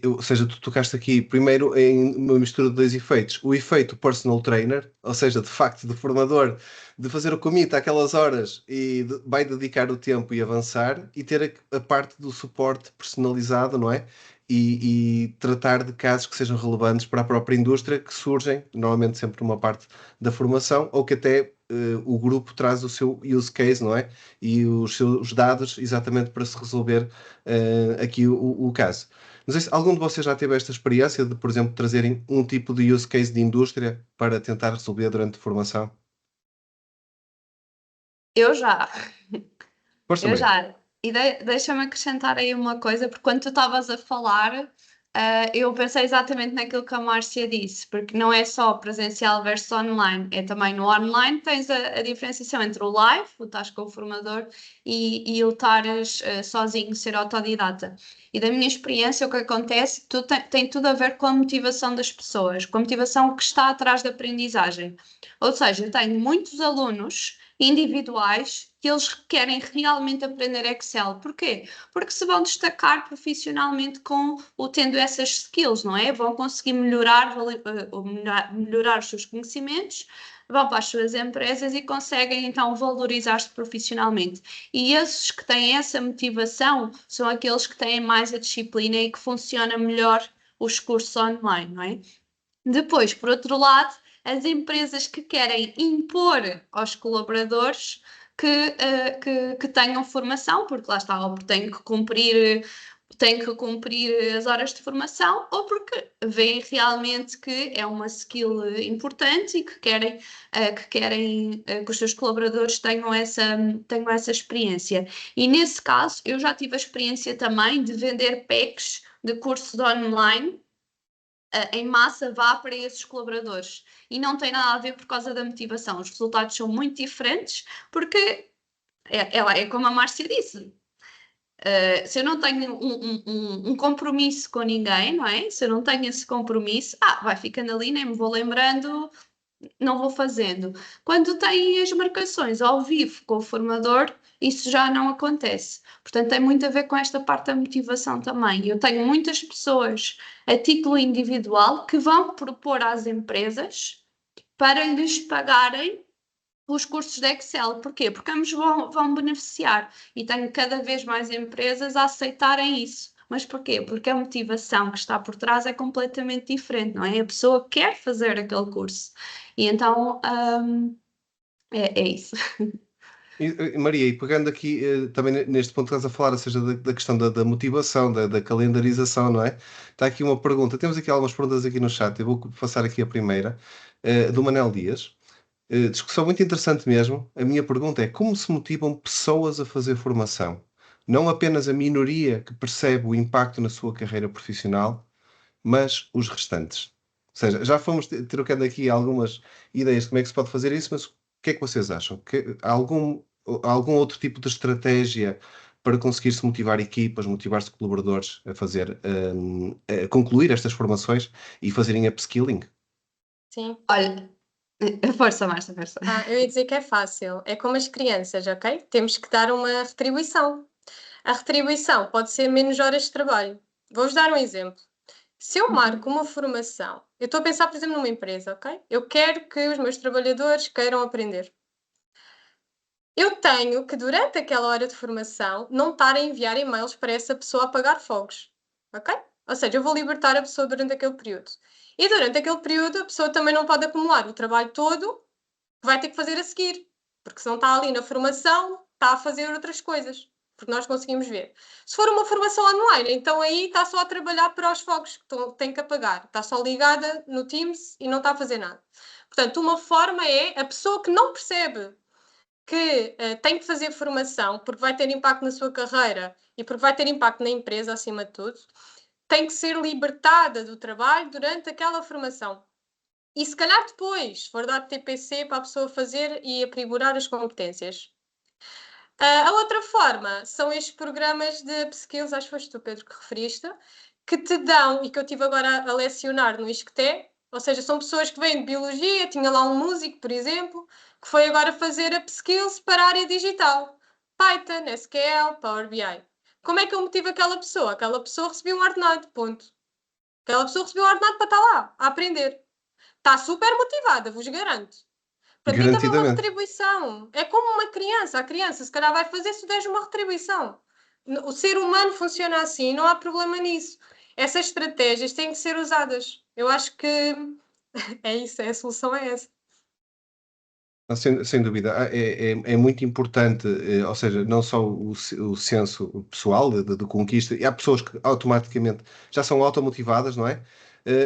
ou seja, tu tocaste aqui primeiro em uma mistura de dois efeitos. O efeito personal trainer, ou seja, de facto, de formador, de fazer o commit àquelas horas e vai dedicar o tempo e avançar, e ter a parte do suporte personalizado, não é? E tratar de casos que sejam relevantes para a própria indústria, que surgem, normalmente sempre numa parte da formação, ou que até o grupo traz o seu use case, não é? E os seus dados exatamente para se resolver aqui o caso. Não sei se algum de vocês já teve esta experiência de, por exemplo, trazerem um tipo de use case de indústria para tentar resolver durante a formação? Eu já. Força, Eu Maria. já. E deixa-me acrescentar aí uma coisa, porque quando tu estavas a falar, eu pensei exatamente naquilo que a Márcia disse, porque não é só presencial versus online, é também no online tens a diferenciação entre o live, o estás com o formador, e o estares sozinho, ser autodidata. E da minha experiência, o que acontece tem tudo a ver com a motivação das pessoas, com a motivação que está atrás da aprendizagem. Ou seja, eu tenho muitos alunos individuais que eles querem realmente aprender Excel. Porquê? Porque se vão destacar profissionalmente tendo essas skills, não é? Vão conseguir melhorar os seus conhecimentos vão para as suas empresas e conseguem então valorizar-se profissionalmente. E esses que têm essa motivação são aqueles que têm mais a disciplina e que funciona melhor os cursos online, não é? Depois, por outro lado, as empresas que querem impor aos colaboradores que tenham formação, porque lá está, ou porque têm que cumprir as horas de formação, ou porque veem realmente que é uma skill importante e que querem que os seus colaboradores tenham essa experiência. E nesse caso, eu já tive a experiência também de vender packs de cursos online em massa vá para esses colaboradores. E não tem nada a ver por causa da motivação. Os resultados são muito diferentes porque é como a Márcia disse. Se eu não tenho um compromisso com ninguém, não é? Se eu não tenho esse compromisso, vai ficando ali, nem me vou lembrando, não vou fazendo. Quando tem as marcações ao vivo com o formador, isso já não acontece. Portanto, tem muito a ver com esta parte da motivação também. Eu tenho muitas pessoas a título individual que vão propor às empresas para lhes pagarem os cursos de Excel. Porquê? Porque ambos vão beneficiar e tenho cada vez mais empresas a aceitarem isso. Mas porquê? Porque a motivação que está por trás é completamente diferente, não é? A pessoa quer fazer aquele curso. E então, é isso. Maria, e pegando aqui também neste ponto que estás a falar, ou seja, da questão da motivação, da calendarização, não é? Está aqui uma pergunta, temos aqui algumas perguntas aqui no chat, eu vou passar aqui a primeira, do Manel Dias. Discussão muito interessante mesmo. A minha pergunta é: como se motivam pessoas a fazer formação? Não apenas a minoria que percebe o impacto na sua carreira profissional, mas os restantes. Ou seja, já fomos trocando aqui algumas ideias de como é que se pode fazer isso, mas o que é que vocês acham? Há algum outro tipo de estratégia para conseguir-se motivar equipas, motivar-se colaboradores a fazer, a concluir estas formações e fazerem upskilling? Sim. Olha, força, Márcia, força. Eu ia dizer que é fácil. É como as crianças, ok? Temos que dar uma retribuição. A retribuição pode ser menos horas de trabalho. Vou-vos dar um exemplo. Se eu marco uma formação, eu estou a pensar, por exemplo, numa empresa, ok? Eu quero que os meus trabalhadores queiram aprender. Eu tenho que, durante aquela hora de formação, não estar a enviar e-mails para essa pessoa apagar fogos, ok? Ou seja, eu vou libertar a pessoa durante aquele período. E durante aquele período, a pessoa também não pode acumular o trabalho todo que vai ter que fazer a seguir, porque se não está ali na formação, está a fazer outras coisas, porque nós conseguimos ver. Se for uma formação online, então aí está só a trabalhar para os fogos que tem que apagar, está só ligada no Teams e não está a fazer nada. Portanto, uma forma é a pessoa que não percebe que tem que fazer formação porque vai ter impacto na sua carreira e porque vai ter impacto na empresa, acima de tudo, tem que ser libertada do trabalho durante aquela formação. E se calhar depois for dar TPC para a pessoa fazer e aprimorar as competências. A outra forma são estes programas de upskills, acho que foste tu, Pedro, que referiste, que te dão, e que eu estive agora a lecionar no ISCTE, ou seja, são pessoas que vêm de biologia, tinha lá um músico, por exemplo, que foi agora fazer upskills para a área digital. Python, SQL, Power BI. Como é que eu motivo aquela pessoa? Aquela pessoa recebeu um ordenado, ponto. Aquela pessoa recebeu um ordenado para estar lá, a aprender. Está super motivada, vos garanto. Para mim também é uma retribuição. É como uma criança. A criança se calhar vai fazer se der uma retribuição. O ser humano funciona assim, não há problema nisso. Essas estratégias têm que ser usadas. Eu acho que é isso, a solução é essa. Sem dúvida, é muito importante, ou seja, não só o senso pessoal de conquista, e há pessoas que automaticamente já são automotivadas, não é?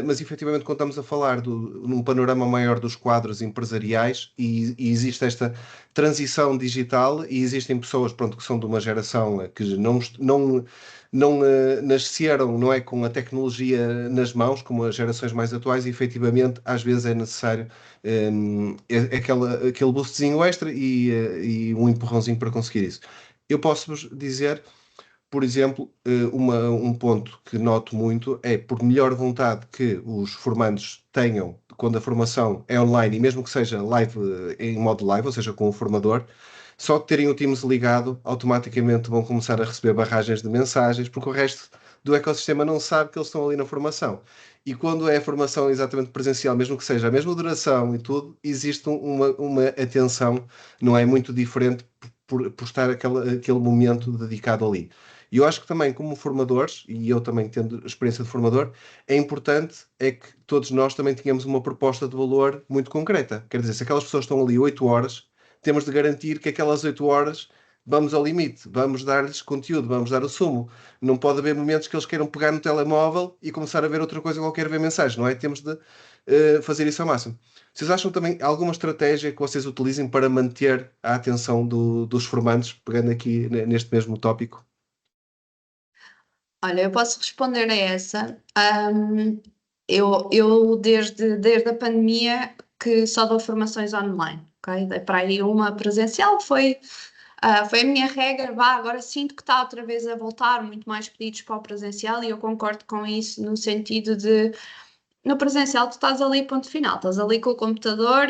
Mas efetivamente, quando estamos a falar num panorama maior dos quadros empresariais e existe esta transição digital e existem pessoas, pronto, que são de uma geração que não nasceram, não é, com a tecnologia nas mãos, como as gerações mais atuais, e efetivamente às vezes é necessário aquele boostzinho extra e um empurrãozinho para conseguir isso. Eu posso-vos dizer, por exemplo, um ponto que noto muito é, por melhor vontade que os formandos tenham quando a formação é online, e mesmo que seja live, em modo live, ou seja, com o formador, só de terem o Teams ligado, automaticamente vão começar a receber barragens de mensagens, porque o resto do ecossistema não sabe que eles estão ali na formação. E quando é a formação exatamente presencial, mesmo que seja a mesma duração e tudo, existe uma atenção, não é muito diferente por estar aquele momento dedicado ali. E eu acho que também, como formadores, e eu também tendo experiência de formador, é importante que todos nós também tenhamos uma proposta de valor muito concreta. Quer dizer, se aquelas pessoas estão ali 8 horas, temos de garantir que aquelas 8 horas vamos ao limite, vamos dar-lhes conteúdo, vamos dar o sumo. Não pode haver momentos que eles queiram pegar no telemóvel e começar a ver outra coisa qualquer, ver mensagens, não é? Temos de fazer isso ao máximo. Vocês acham também alguma estratégia que vocês utilizem para manter a atenção dos formandos, pegando aqui neste mesmo tópico? Olha, eu posso responder a essa. Eu desde a pandemia que só dou formações online, ok? Dei para aí uma presencial, foi a minha regra. Agora sinto que está outra vez a voltar, muito mais pedidos para o presencial, e eu concordo com isso no sentido de, no presencial tu estás ali, ponto final, estás ali com o computador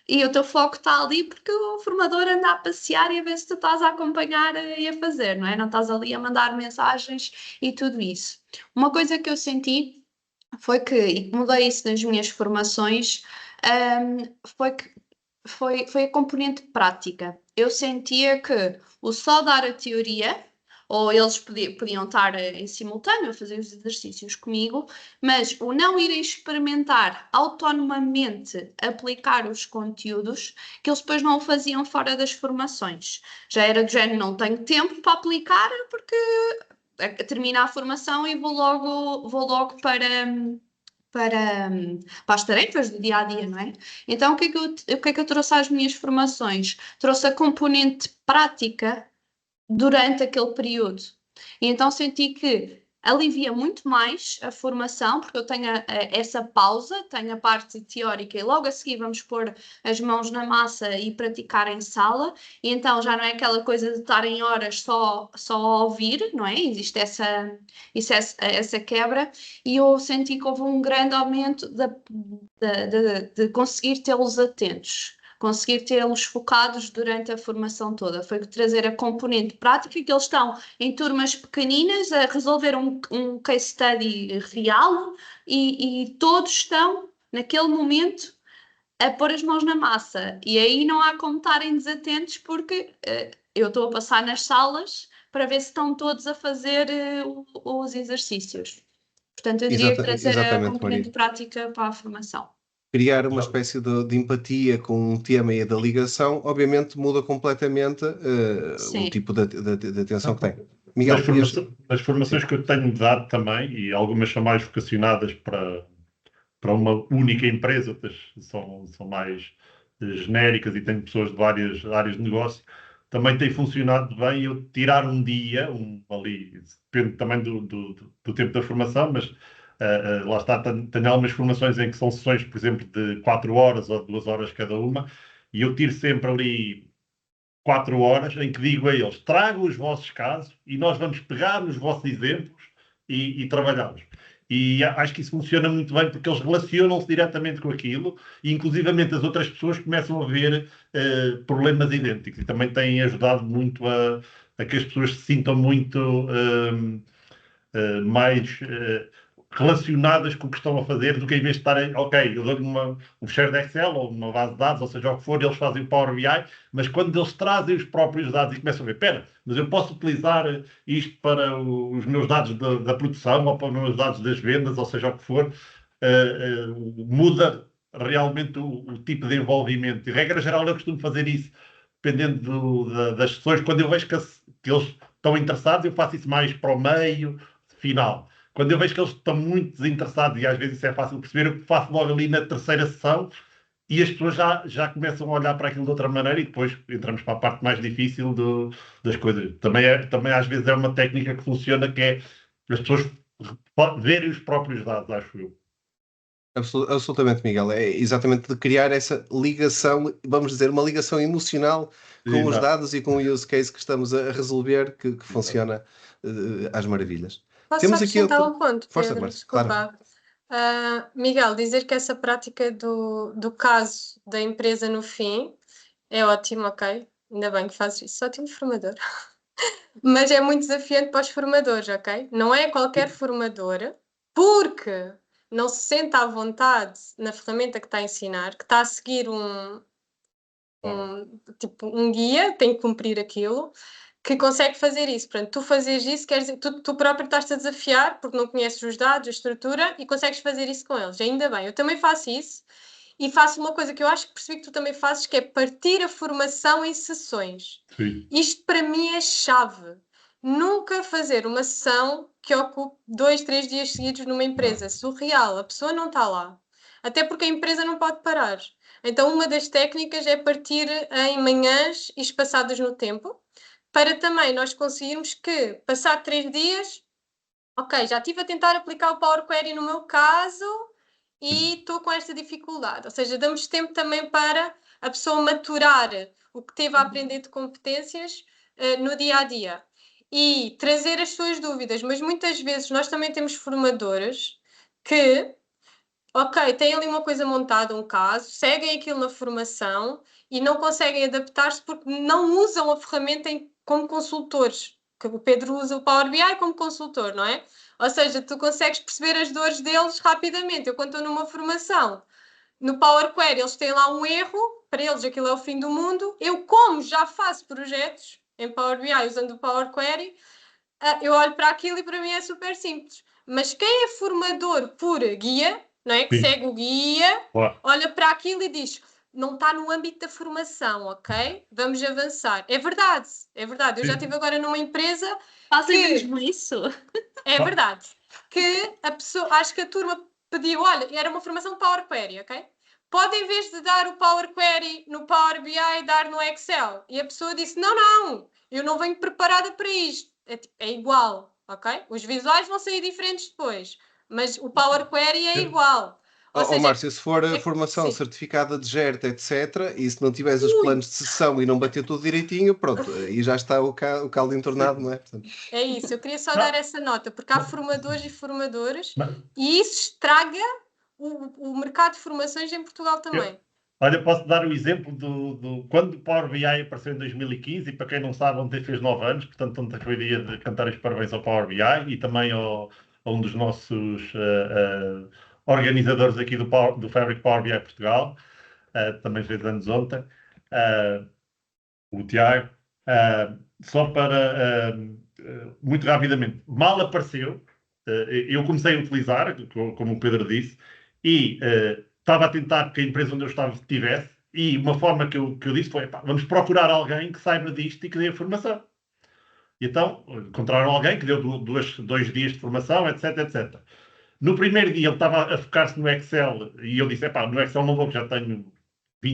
e o teu foco está ali porque o formador anda a passear e a ver se tu estás a acompanhar e a fazer, não é? Não estás ali a mandar mensagens e tudo isso. Uma coisa que eu senti foi que, e mudei isso nas minhas formações, foi a componente prática. Eu sentia que o só dar a teoria, ou eles podiam estar em simultâneo a fazer os exercícios comigo, mas o não irem experimentar autonomamente aplicar os conteúdos, que eles depois não o faziam fora das formações. Já era do género, não tenho tempo para aplicar, porque termina a formação e vou logo para as tarefas do dia a dia, não é? Então, o que é que eu trouxe às minhas formações? Trouxe a componente prática durante aquele período. E então senti que alivia muito mais a formação, porque eu tenho essa pausa, tenho a parte teórica e logo a seguir vamos pôr as mãos na massa e praticar em sala, e então já não é aquela coisa de estar em horas só a ouvir, não é? Existe essa quebra, e eu senti que houve um grande aumento de conseguir tê-los atentos, conseguir tê-los focados durante a formação toda. Foi trazer a componente prática, que eles estão em turmas pequeninas a resolver um case study real, e todos estão, naquele momento, a pôr as mãos na massa. E aí não há como estarem desatentos, porque eu estou a passar nas salas para ver se estão todos a fazer os exercícios. Portanto, eu diria que trazer a componente prática para a formação. Criar uma espécie de empatia com um tema e da ligação, obviamente muda completamente o tipo de atenção que tem. Miguel, nas formações que eu tenho dado também, e algumas são mais vocacionadas para uma única empresa, outras são mais genéricas e tenho pessoas de várias áreas de negócio, também tem funcionado bem eu tirar um dia, ali, depende também do tempo da formação, mas lá está, tenho algumas formações em que são sessões, por exemplo, de 4 horas ou 2 horas cada uma, e eu tiro sempre ali 4 horas em que digo a eles, tragam os vossos casos e nós vamos pegar nos vossos exemplos e trabalhá-los. E acho que isso funciona muito bem porque eles relacionam-se diretamente com aquilo e inclusivamente as outras pessoas começam a ver problemas idênticos e também têm ajudado muito a que as pessoas se sintam muito mais relacionadas com o que estão a fazer, do que em vez de estarem, ok, eu dou-lhe um share de Excel ou uma base de dados, ou seja, o que for, eles fazem o Power BI, mas quando eles trazem os próprios dados e começam a ver, espera, mas eu posso utilizar isto para os meus dados da produção ou para os meus dados das vendas, ou seja, o que for, muda realmente o tipo de envolvimento. E, regra geral, eu costumo fazer isso, dependendo das sessões, quando eu vejo que eles estão interessados, eu faço isso mais para o meio, final. Quando eu vejo que eles estão muito desinteressados, e às vezes isso é fácil de perceber, eu faço logo ali na terceira sessão e as pessoas já começam a olhar para aquilo de outra maneira e depois entramos para a parte mais difícil das coisas. Também às vezes é uma técnica que funciona, que é as pessoas verem os próprios dados, acho eu. Absolutamente, Miguel. É exatamente de criar essa ligação, vamos dizer, uma ligação emocional com os dados e com o use case que estamos a resolver, que funciona às maravilhas. Posso acrescentar um ponto, Força, Pedro? Marcia, Desculpa. claro. Miguel, dizer que essa prática do caso da empresa no fim é ótimo, ok? Ainda bem que fazes isso. Ótimo formador. Mas é muito desafiante para os formadores, ok? Não é qualquer formador, porque não se sente à vontade na ferramenta que está a ensinar, que está a seguir tipo, um guia, tem que cumprir aquilo, que consegue fazer isso. Portanto, tu fazes isso, quer dizer, tu próprio estás-te a desafiar, porque não conheces os dados, a estrutura, e consegues fazer isso com eles. Ainda bem, eu também faço isso, e faço uma coisa que eu acho que percebi que tu também fazes, que é partir a formação em sessões. Sim. Isto para mim é chave. Nunca fazer uma sessão que ocupe 2, 3 dias seguidos numa empresa. Surreal, a pessoa não está lá. Até porque a empresa não pode parar. Então, uma das técnicas é partir em manhãs e espaçadas no tempo, para também nós conseguirmos que, passar 3 dias, ok, já estive a tentar aplicar o Power Query no meu caso e estou com esta dificuldade. Ou seja, damos tempo também para a pessoa maturar o que teve a aprender de competências no dia a dia e trazer as suas dúvidas. Mas muitas vezes nós também temos formadores que, ok, têm ali uma coisa montada, um caso, seguem aquilo na formação e não conseguem adaptar-se porque não usam a ferramenta como consultores. Que o Pedro usa o Power BI como consultor, não é? Ou seja, tu consegues perceber as dores deles rapidamente. Eu, quando estou numa formação, no Power Query, eles têm lá um erro, para eles aquilo é o fim do mundo. Eu, como já faço projetos em Power BI usando o Power Query, eu olho para aquilo e para mim é super simples. Mas quem é formador por guia, não é? Que Sim. segue o guia, Claro. olha para aquilo e diz: não está no âmbito da formação, ok? Vamos avançar. É verdade, é verdade. Eu já Sim. estive agora numa empresa. Fazem Que- mesmo isso? É verdade. Que a pessoa, acho que a turma pediu, olha, era uma formação de Power Query, ok? Pode, em vez de dar o Power Query no Power BI, dar no Excel. E a pessoa disse: não, eu não venho preparada para isto. É igual, ok? Os visuais vão sair diferentes depois, mas o Power Query é igual. Ou seja, Márcia, se for a formação sim. certificada de GERT, etc., e se não tiveres os planos de sessão e não bater tudo direitinho, pronto, aí já está o caldo entornado, não é? Portanto, É isso, eu queria só Não. dar essa nota, porque há formadores e formadoras Não. e isso estraga o mercado de formações em Portugal também. Olha, posso dar o exemplo quando o Power BI apareceu em 2015, e para quem não sabe, ontem fez 9 anos, portanto, ontem foi dia de cantar os parabéns ao Power BI e também a um dos nossos organizadores aqui do Fabric Power BI Portugal, também fez anos ontem, o Tiago. Só para, muito rapidamente, mal apareceu, eu comecei a utilizar, como o Pedro disse, e estava a tentar que a empresa onde eu estava tivesse, e uma forma que eu disse foi: pá, vamos procurar alguém que saiba disto e que dê a formação. E então, encontraram alguém que deu 2 dias de formação, etc, etc. No primeiro dia ele estava a focar-se no Excel, e eu disse: no Excel não vou, porque já tenho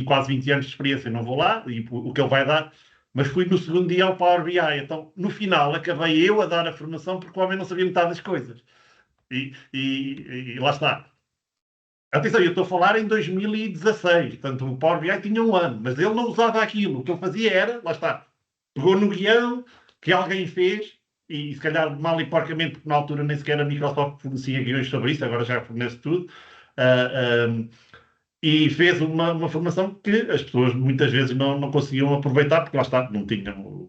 quase 20 anos de experiência, não vou lá, e o que ele vai dar. Mas fui no segundo dia ao Power BI. Então, no final, acabei eu a dar a formação, porque o homem não sabia metade das coisas. E lá está. Atenção, eu estou a falar em 2016, portanto o Power BI tinha 1 ano, mas ele não usava aquilo. O que ele fazia era, lá está, pegou no guião que alguém fez, e se calhar mal e porcamente, porque na altura nem sequer a Microsoft fornecia guiões sobre isso, agora já fornece tudo, e fez uma formação que as pessoas muitas vezes não conseguiam aproveitar, porque lá está, não tinham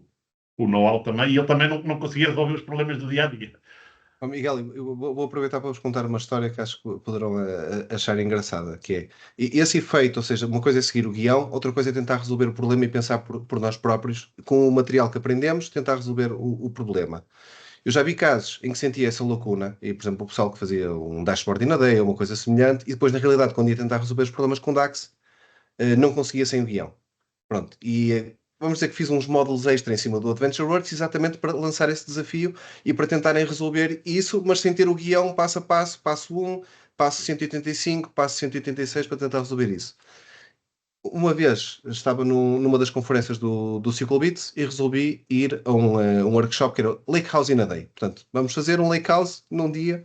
o know-how também, e ele também não conseguia resolver os problemas do dia-a-dia. Miguel, eu vou aproveitar para vos contar uma história que acho que poderão achar engraçada, que é esse efeito, ou seja, uma coisa é seguir o guião, outra coisa é tentar resolver o problema e pensar por nós próprios, com o material que aprendemos, tentar resolver o problema. Eu já vi casos em que sentia essa lacuna, e por exemplo o pessoal que fazia um dashboard in a day ou uma coisa semelhante, e depois na realidade quando ia tentar resolver os problemas com DAX, não conseguia sem o guião. Pronto, e vamos dizer que fiz uns módulos extra em cima do AdventureWorks exatamente para lançar esse desafio e para tentarem resolver isso, mas sem ter o guião passo a passo, passo 1, passo 185, passo 186 para tentar resolver isso. Uma vez estava numa das conferências do SQLBits e resolvi ir a um workshop que era Lakehouse in a Day. Portanto, vamos fazer um Lakehouse num dia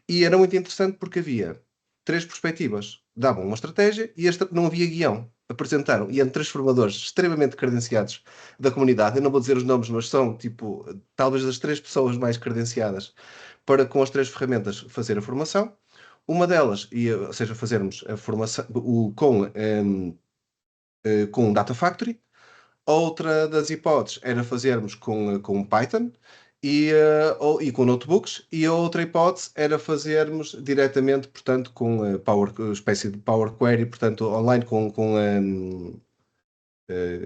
e era muito interessante porque havia 3 perspectivas. Davam uma estratégia e não havia guião. Apresentaram, e eram 3 formadores extremamente credenciados da comunidade. Eu não vou dizer os nomes, mas são, tipo, talvez as 3 pessoas mais credenciadas para, com as 3 ferramentas, fazer a formação. Uma delas ia, ou seja, fazermos a formação com Data Factory. Outra das hipóteses era fazermos com Python e com notebooks, e a outra hipótese era fazermos diretamente, portanto, com espécie de Power Query, portanto, online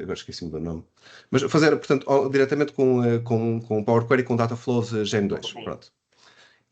agora esqueci-me do nome, mas fazer, portanto, diretamente com Power Query com Data Flows Gen 2, pronto.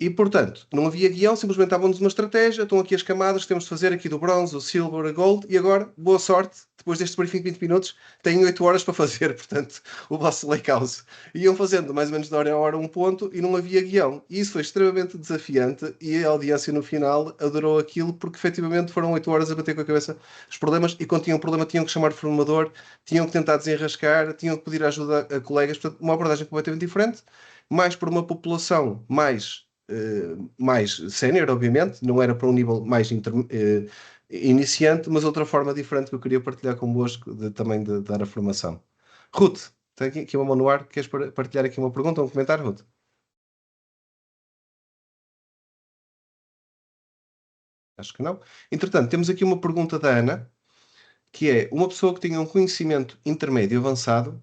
E, portanto, não havia guião, simplesmente dávamos uma estratégia, estão aqui as camadas que temos de fazer, aqui do bronze, o silver, a gold, e agora, boa sorte, depois deste briefing de 20 minutos, têm 8 horas para fazer, portanto, o vosso lakehouse. Iam fazendo mais ou menos de hora a hora um ponto e não havia guião. E isso foi extremamente desafiante e a audiência no final adorou aquilo porque, efetivamente, foram 8 horas a bater com a cabeça os problemas e quando tinham um problema tinham que chamar o formador, tinham que tentar desenrascar, tinham que pedir ajuda a colegas, portanto, uma abordagem completamente diferente, mais para uma população mais sénior, obviamente, não era para um nível mais iniciante, mas outra forma diferente que eu queria partilhar convosco também de dar a formação. Ruth, tem aqui uma mão no ar, queres partilhar aqui uma pergunta ou um comentário, Ruth? Acho que não. Entretanto, temos aqui uma pergunta da Ana, que é, uma pessoa que tenha um conhecimento intermédio avançado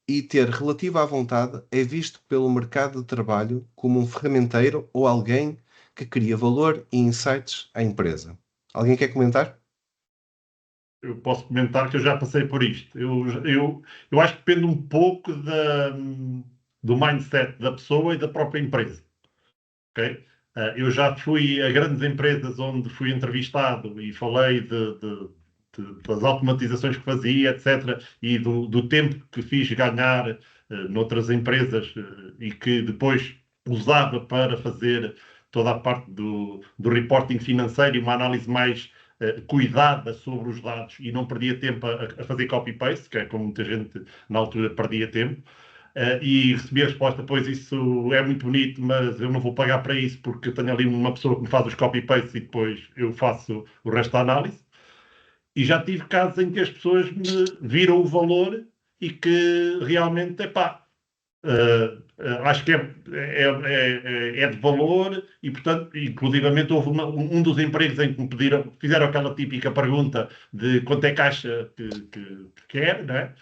e ter relativa à vontade é visto pelo mercado de trabalho como um ferramenteiro ou alguém que cria valor e insights à empresa. Alguém quer comentar? Eu posso comentar que eu já passei por isto. Eu acho que depende um pouco do mindset da pessoa e da própria empresa. Okay? Eu já fui a grandes empresas onde fui entrevistado e falei das automatizações que fazia, etc., e do tempo que fiz ganhar noutras empresas e que depois usava para fazer toda a parte do reporting financeiro e uma análise mais cuidada sobre os dados e não perdia tempo a fazer copy-paste, que é como muita gente na altura perdia tempo. E recebi a resposta, pois isso é muito bonito, mas eu não vou pagar para isso porque eu tenho ali uma pessoa que me faz os copy-paste e depois eu faço o resto da análise. E já tive casos em que as pessoas me viram o valor e que realmente, acho que é de valor e, portanto, inclusivamente houve um dos empregos em que me fizeram aquela típica pergunta de quanto é que acha que quer, não é?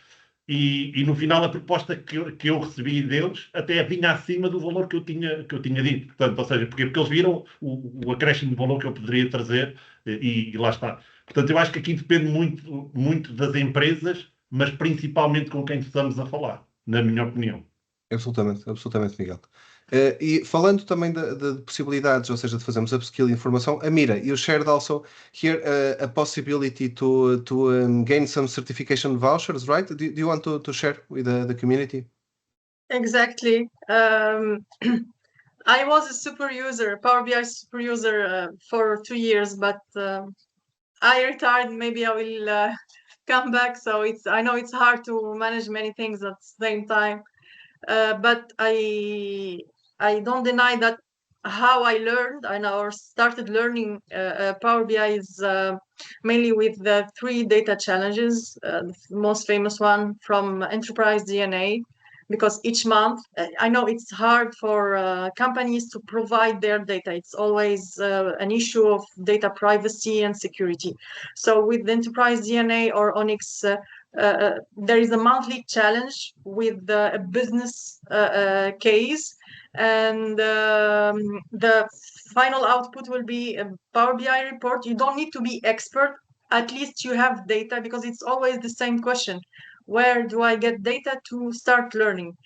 E no final a proposta que eu recebi deles até vinha acima do valor que eu tinha dito. Portanto, ou seja, porque eles viram o acréscimo de valor que eu poderia trazer e lá está. Portanto, eu acho que aqui depende muito, muito das empresas, mas principalmente com quem estamos a falar, na minha opinião. Absolutamente, absolutamente, Miguel. E falando também de possibilidades, ou seja, de fazermos upskill e informação, Amira, you shared also here a possibility to gain some certification vouchers, right? Do you want to share with the community? Exactly. I was a super user, Power BI super user for 2 years, but I retired. Maybe I will come back. So I know it's hard to manage many things at the same time. But I don't deny that how I learned or started learning Power BI is mainly with the 3 data challenges. The most famous one from Enterprise DNA, because each month, I know it's hard for companies to provide their data. It's always an issue of data privacy and security. So with Enterprise DNA or Onyx, there is a monthly challenge with a business case, and the final output will be a Power BI report. You don't need to be expert, at least you have data, because it's always the same question: where do I get data to start learning?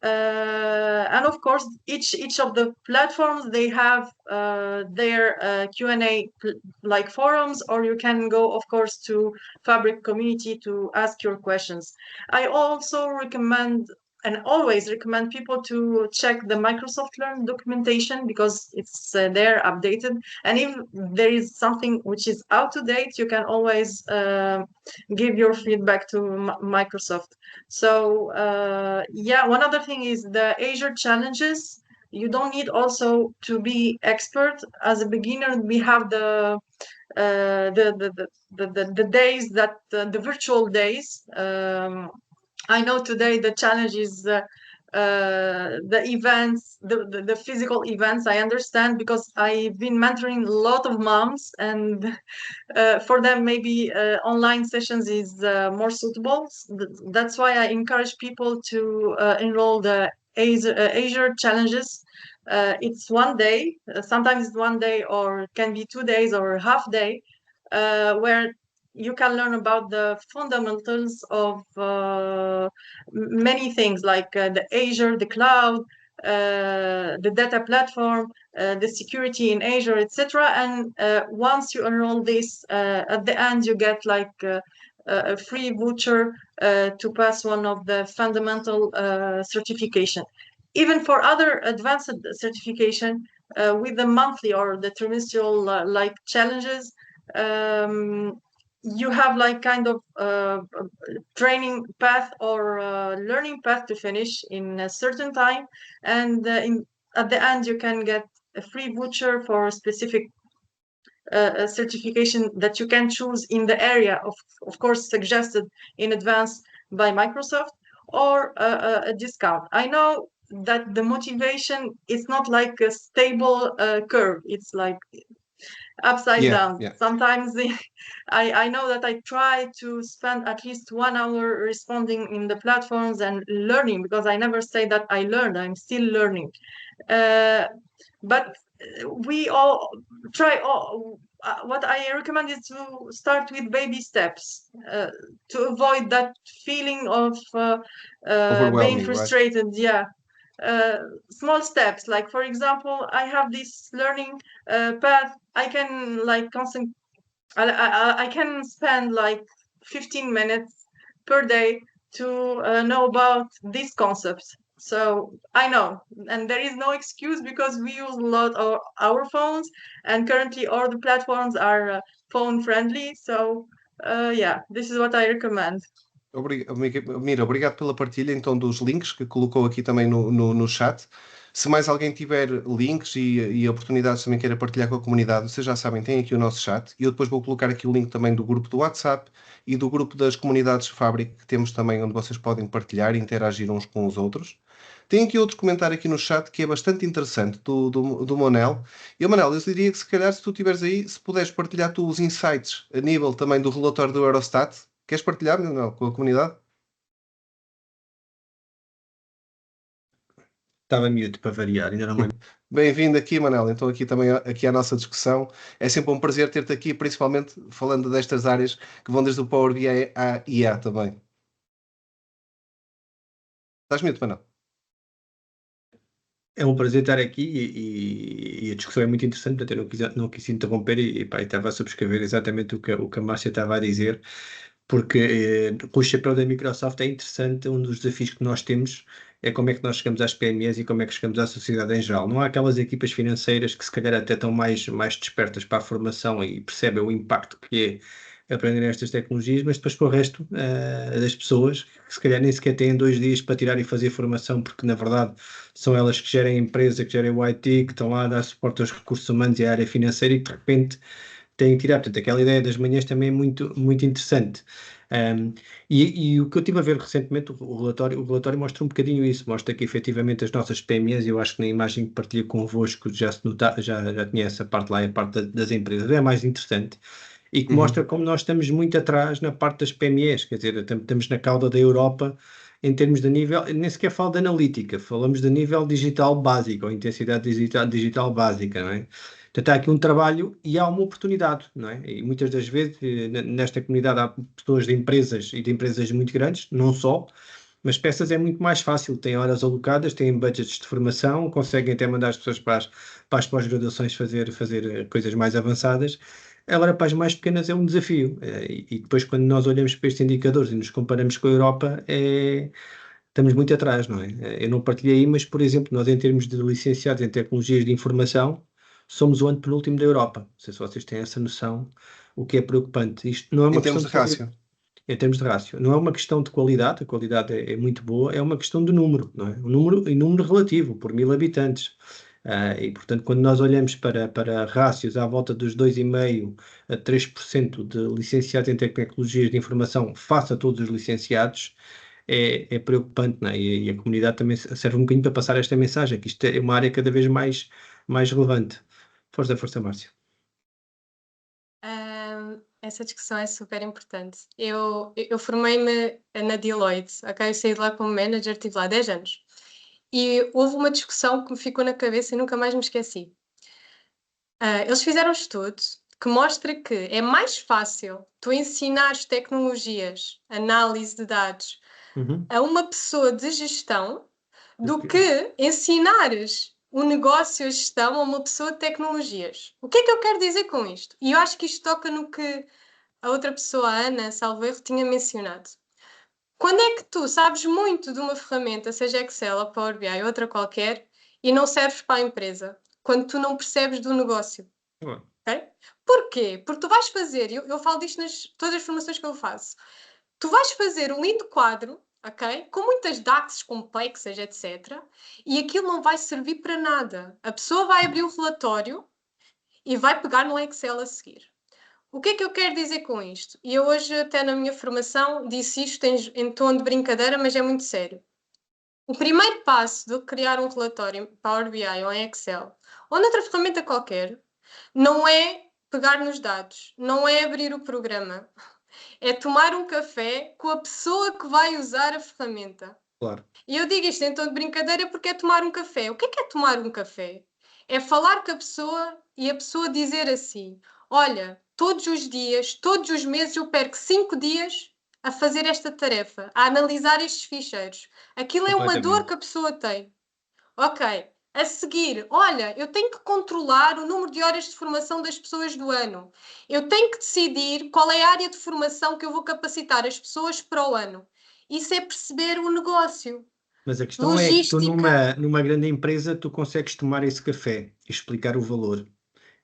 And of course, each of the platforms, they have their Q&A like forums, or you can go, of course, to Fabric community to ask your questions. I also recommend and always recommend people to check the Microsoft Learn documentation, because it's there updated. And if there is something which is out to date, you can always give your feedback to Microsoft. So yeah, one other thing is the Azure challenges. You don't need also to be expert. As a beginner, we have the days the virtual days. I know today the challenge is the events, the physical events. I understand because I've been mentoring a lot of moms, and for them maybe online sessions is more suitable. That's why I encourage people to enroll the Azure challenges. It's one day, sometimes it's one day, or can be 2 days or half day, where you can learn about the fundamentals of many things, like the Azure, the cloud, the data platform, the security in Azure, etc. And once you enroll this, at the end you get like a free voucher to pass one of the fundamental certification. Even for other advanced certification, with the monthly or the trimestral like challenges, you have like kind of training path or learning path to finish in a certain time, and at the end you can get a free voucher for a specific certification that you can choose in the area of course suggested in advance by Microsoft, or a discount. I know that the motivation is not like a stable curve. It's like upside down. Sometimes I know that I try to spend at least 1 hour responding in the platforms and learning, because I never say that I learned. I'm still learning. But we all try. What I recommend is to start with baby steps to avoid that feeling of being frustrated. Right? Yeah. Small steps, like for example, I have this learning path. I can like I can spend like 15 minutes per day to know about these concepts. So I know, and there is no excuse, because we use a lot of our phones, and currently all the platforms are phone friendly. So yeah, this is what I recommend. Mira, obrigado pela partilha então dos links que colocou aqui também no chat. Se mais alguém tiver links e oportunidades também queira partilhar com a comunidade, vocês já sabem, tem aqui o nosso chat, e eu depois vou colocar aqui o link também do grupo do WhatsApp e do grupo das comunidades Fabric, que temos também, onde vocês podem partilhar e interagir uns com os outros. Tem aqui outro comentário aqui no chat que é bastante interessante, do Monel. E, Monel, eu diria que se calhar, se tu estiveres aí, se puderes partilhar tu os insights a nível também do relatório do Eurostat. Queres partilhar, Monel, com a comunidade? Estava mute para variar, ainda não me... Bem-vindo aqui, Manel. Então aqui também aqui à nossa discussão. É sempre um prazer ter-te aqui, principalmente falando destas áreas que vão desde o Power BI à IA também. Estás mute, Manel? É um prazer estar aqui e a discussão é muito interessante, portanto eu não quis interromper e estava a subscrever exatamente o que a Márcia estava a dizer, porque com o chapéu da Microsoft é interessante. Um dos desafios que nós temos é como é que nós chegamos às PMEs e como é que chegamos à sociedade em geral. Não há aquelas equipas financeiras que se calhar até estão mais despertas para a formação e percebem o impacto que é aprender estas tecnologias, mas depois para o resto das pessoas, que se calhar nem sequer têm 2 dias para tirar e fazer formação, porque na verdade são elas que gerem a empresa, que gerem o IT, que estão lá a dar suporte aos recursos humanos e à área financeira, e que de repente têm que tirar. Portanto, aquela ideia das manhãs também é muito, muito interessante. E o que eu estive a ver recentemente, o relatório mostra um bocadinho isso, mostra que efetivamente as nossas PMEs, eu acho que na imagem que partilho convosco já tinha essa parte lá, a parte das empresas, é mais interessante, e que mostra como nós estamos muito atrás na parte das PMEs, quer dizer, estamos na cauda da Europa em termos de nível, nem sequer falo de analítica, falamos de nível digital básico, ou intensidade digital básica, não é? Portanto, há aqui um trabalho e há uma oportunidade, não é? E muitas das vezes nesta comunidade há pessoas de empresas e de empresas muito grandes, não só, mas peças é muito mais fácil, têm horas alocadas, têm budgets de formação, conseguem até mandar as pessoas para as pós-graduações fazer coisas mais avançadas. Agora, para as mais pequenas é um desafio, e depois quando nós olhamos para estes indicadores e nos comparamos com a Europa, estamos muito atrás, não é? Eu não partilhei aí, mas, por exemplo, nós em termos de licenciados em tecnologias de informação, somos o antepenúltimo da Europa. Não sei se vocês têm essa noção, o que é preocupante. Isto não é uma questão de rácio. Em termos de rácio. Não é uma questão de qualidade, a qualidade é muito boa, é uma questão de número, não é? Número relativo, por 1000 habitantes. E, portanto, quando nós olhamos para rácios à volta dos 2,5% a 3% de licenciados em tecnologias de informação face a todos os licenciados, é preocupante, não é? E a comunidade também serve um bocadinho para passar esta mensagem, que isto é uma área cada vez mais relevante. Força, Márcia. Essa discussão é super importante. Eu formei-me na Deloitte, ok? Eu saí de lá como manager, estive lá 10 anos. E houve uma discussão que me ficou na cabeça e nunca mais me esqueci. Eles fizeram um estudo que mostra que é mais fácil tu ensinares tecnologias, análise de dados, a uma pessoa de gestão do que ensinares o negócio, a gestão a uma pessoa de tecnologias. O que é que eu quero dizer com isto? E eu acho que isto toca no que a outra pessoa, a Ana, salvo erro, tinha mencionado. Quando é que tu sabes muito de uma ferramenta, seja Excel ou Power BI ou outra qualquer, e não serves para a empresa? Quando tu não percebes do negócio. Okay? Porquê? Porque tu vais fazer, eu falo disto nas todas as formações que eu faço, tu vais fazer um lindo quadro, ok? Com muitas DAXs complexas, etc. E aquilo não vai servir para nada. A pessoa vai abrir o relatório e vai pegar no Excel a seguir. O que é que eu quero dizer com isto? E eu hoje, até na minha formação, disse isto em tom de brincadeira, mas é muito sério. O primeiro passo de criar um relatório em Power BI ou em Excel, ou noutra ferramenta qualquer, não é pegar nos dados, não é abrir o programa, é tomar um café com a pessoa que vai usar a ferramenta. Claro. E eu digo isto em tom de brincadeira porque é tomar um café. O que é tomar um café? É falar com a pessoa e a pessoa dizer assim: olha, todos os dias, todos os meses eu perco 5 dias a fazer esta tarefa, a analisar estes ficheiros. Aquilo é uma dor que a pessoa tem. Ok. A seguir, olha, eu tenho que controlar o número de horas de formação das pessoas do ano. Eu tenho que decidir qual é a área de formação que eu vou capacitar as pessoas para o ano. Isso é perceber o negócio. Mas a questão é que tu numa grande empresa tu consegues tomar esse café e explicar o valor.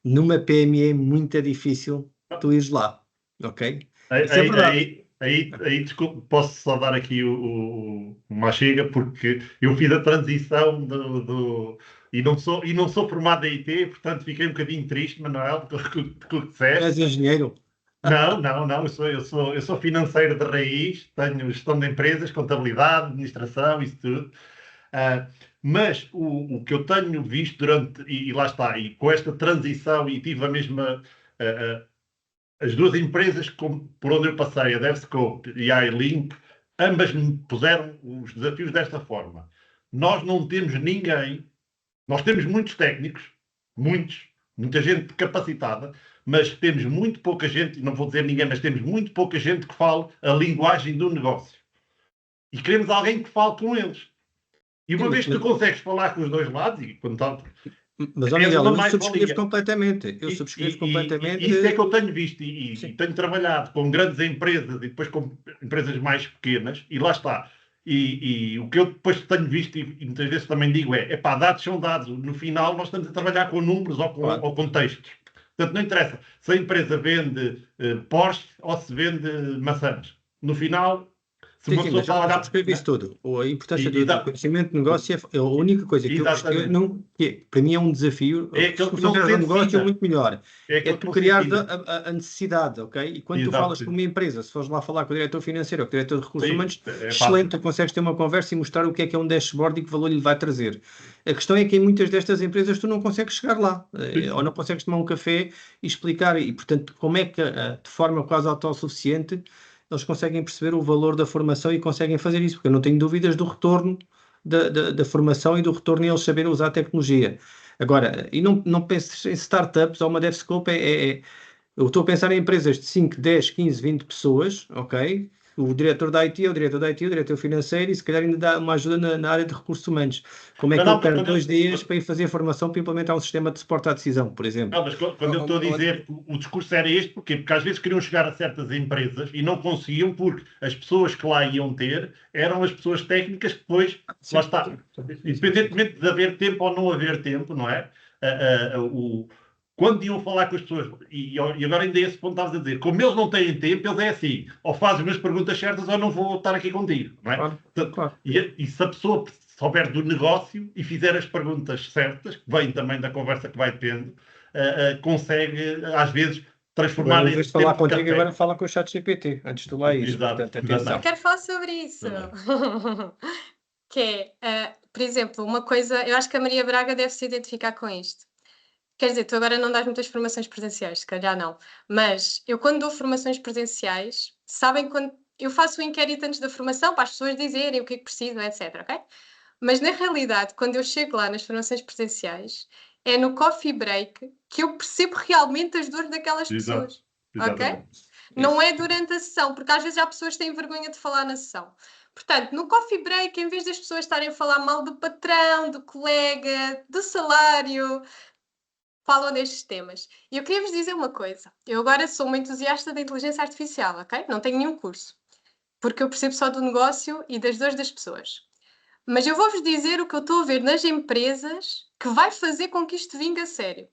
Numa PME é muito difícil tu ires lá, ok? Isso é verdade. Aí, desculpe, posso só dar aqui uma chega, porque eu fiz a transição e não sou formado em IT, portanto fiquei um bocadinho triste, Manuel, com o que disseste. És engenheiro? Não, eu sou financeiro de raiz, tenho gestão de empresas, contabilidade, administração, isso tudo. Mas o que eu tenho visto durante, e lá está, e com esta transição, e tive a mesma... as duas empresas por onde eu passei, a DevScope e a iLink, ambas me puseram os desafios desta forma. Nós não temos ninguém, nós temos muitos técnicos, muita gente capacitada, mas temos muito pouca gente, não vou dizer ninguém, mas temos muito pouca gente que fale a linguagem do negócio. E queremos alguém que fale com eles. E uma vez que tu consegues falar com os dois lados, e quando está... Mas, olha, eu subscrevo completamente. completamente. Isso é que eu tenho visto e tenho trabalhado com grandes empresas e depois com empresas mais pequenas, e lá está. E o que eu depois tenho visto, e muitas vezes também digo, dados são dados. No final, nós estamos a trabalhar com números ou com textos. Portanto, não interessa se a empresa vende Porsche ou se vende maçãs. No final... Mas eu subscrevo isso tudo. A importância do conhecimento de negócio é a única coisa que para mim é um desafio. Se tu fizeres um negócio muito melhor. É tu criar a necessidade, ok? E quando tu falas com uma empresa, se fores lá falar com o diretor financeiro ou com o diretor de recursos humanos, excelente, tu consegues ter uma conversa e mostrar o que é um dashboard e que valor lhe vai trazer. A questão é que em muitas destas empresas tu não consegues chegar lá, ou não consegues tomar um café e explicar, e portanto, como é que de forma quase autossuficiente eles conseguem perceber o valor da formação e conseguem fazer isso, porque eu não tenho dúvidas do retorno da formação e do retorno em eles saberem usar a tecnologia. Agora, e não penses em startups ou uma DevScope, eu estou a pensar em empresas de 5, 10, 15, 20 pessoas, ok? O diretor da IT é o diretor da IT, o diretor financeiro, e se calhar ainda dá uma ajuda na área de recursos humanos. Como é que ele perde 2 dias para ir fazer a formação para implementar um sistema de suporte à decisão, por exemplo? Não, mas quando eu estou a dizer que o discurso era este, porquê? Porque às vezes queriam chegar a certas empresas e não conseguiam, porque as pessoas que lá iam ter eram as pessoas técnicas que depois, lá está, independentemente de haver tempo ou não haver tempo, não é? Quando iam falar com as pessoas, e agora ainda esse ponto estavas a dizer, como eles não têm tempo, eles é assim, ou fazem as perguntas certas ou não vou estar aqui contigo, não é? Claro. E se a pessoa souber do negócio e fizer as perguntas certas, que vêm também da conversa que vai tendo, consegue, às vezes, transformar Agora, em em vez de falar tempo de contigo, café. agora fala com o chat GPT, antes de lá ires. Exato, Portanto, exato. atenção. Eu quero falar sobre isso. Que é, por exemplo, uma coisa, eu acho que a Maria Braga deve se identificar com isto. Quer dizer, tu agora não dás muitas formações presenciais, se calhar não. Mas eu, quando dou formações presenciais, sabem quando eu faço o inquérito antes da formação para as pessoas dizerem o que é que precisam, etc. Ok? Mas na realidade, quando eu chego lá nas formações presenciais, é no coffee break que eu percebo realmente as dores daquelas Exato, pessoas. Ok? exatamente. Não é durante a sessão, porque às vezes há pessoas que têm vergonha de falar na sessão. Portanto, no coffee break, em vez das pessoas estarem a falar mal do patrão, do colega, do salário, falam destes temas. E eu queria vos dizer uma coisa. Eu agora sou uma entusiasta da inteligência artificial, ok? Não tenho nenhum curso, porque eu percebo só do negócio e das dores das pessoas. Mas eu vou-vos dizer o que eu estou a ver nas empresas que vai fazer com que isto vingue a sério.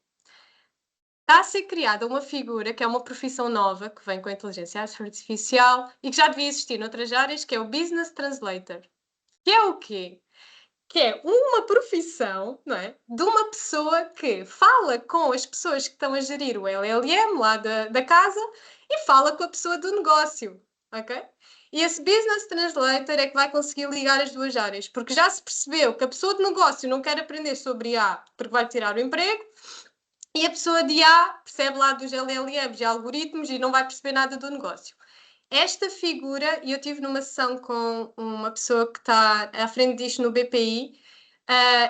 Está a ser criada uma figura que é uma profissão nova, que vem com a inteligência artificial e que já devia existir noutras áreas, que é o Business Translator. Que é o quê? Que é uma profissão, não é? De uma pessoa que fala com as pessoas que estão a gerir o LLM lá da casa e fala com a pessoa do negócio, ok? E esse Business Translator é que vai conseguir ligar as duas áreas, porque já se percebeu que a pessoa de negócio não quer aprender sobre IA porque vai tirar o emprego, e a pessoa de IA percebe lá dos LLMs e algoritmos e não vai perceber nada do negócio. Esta figura, e eu estive numa sessão com uma pessoa que está à frente disto no BPI,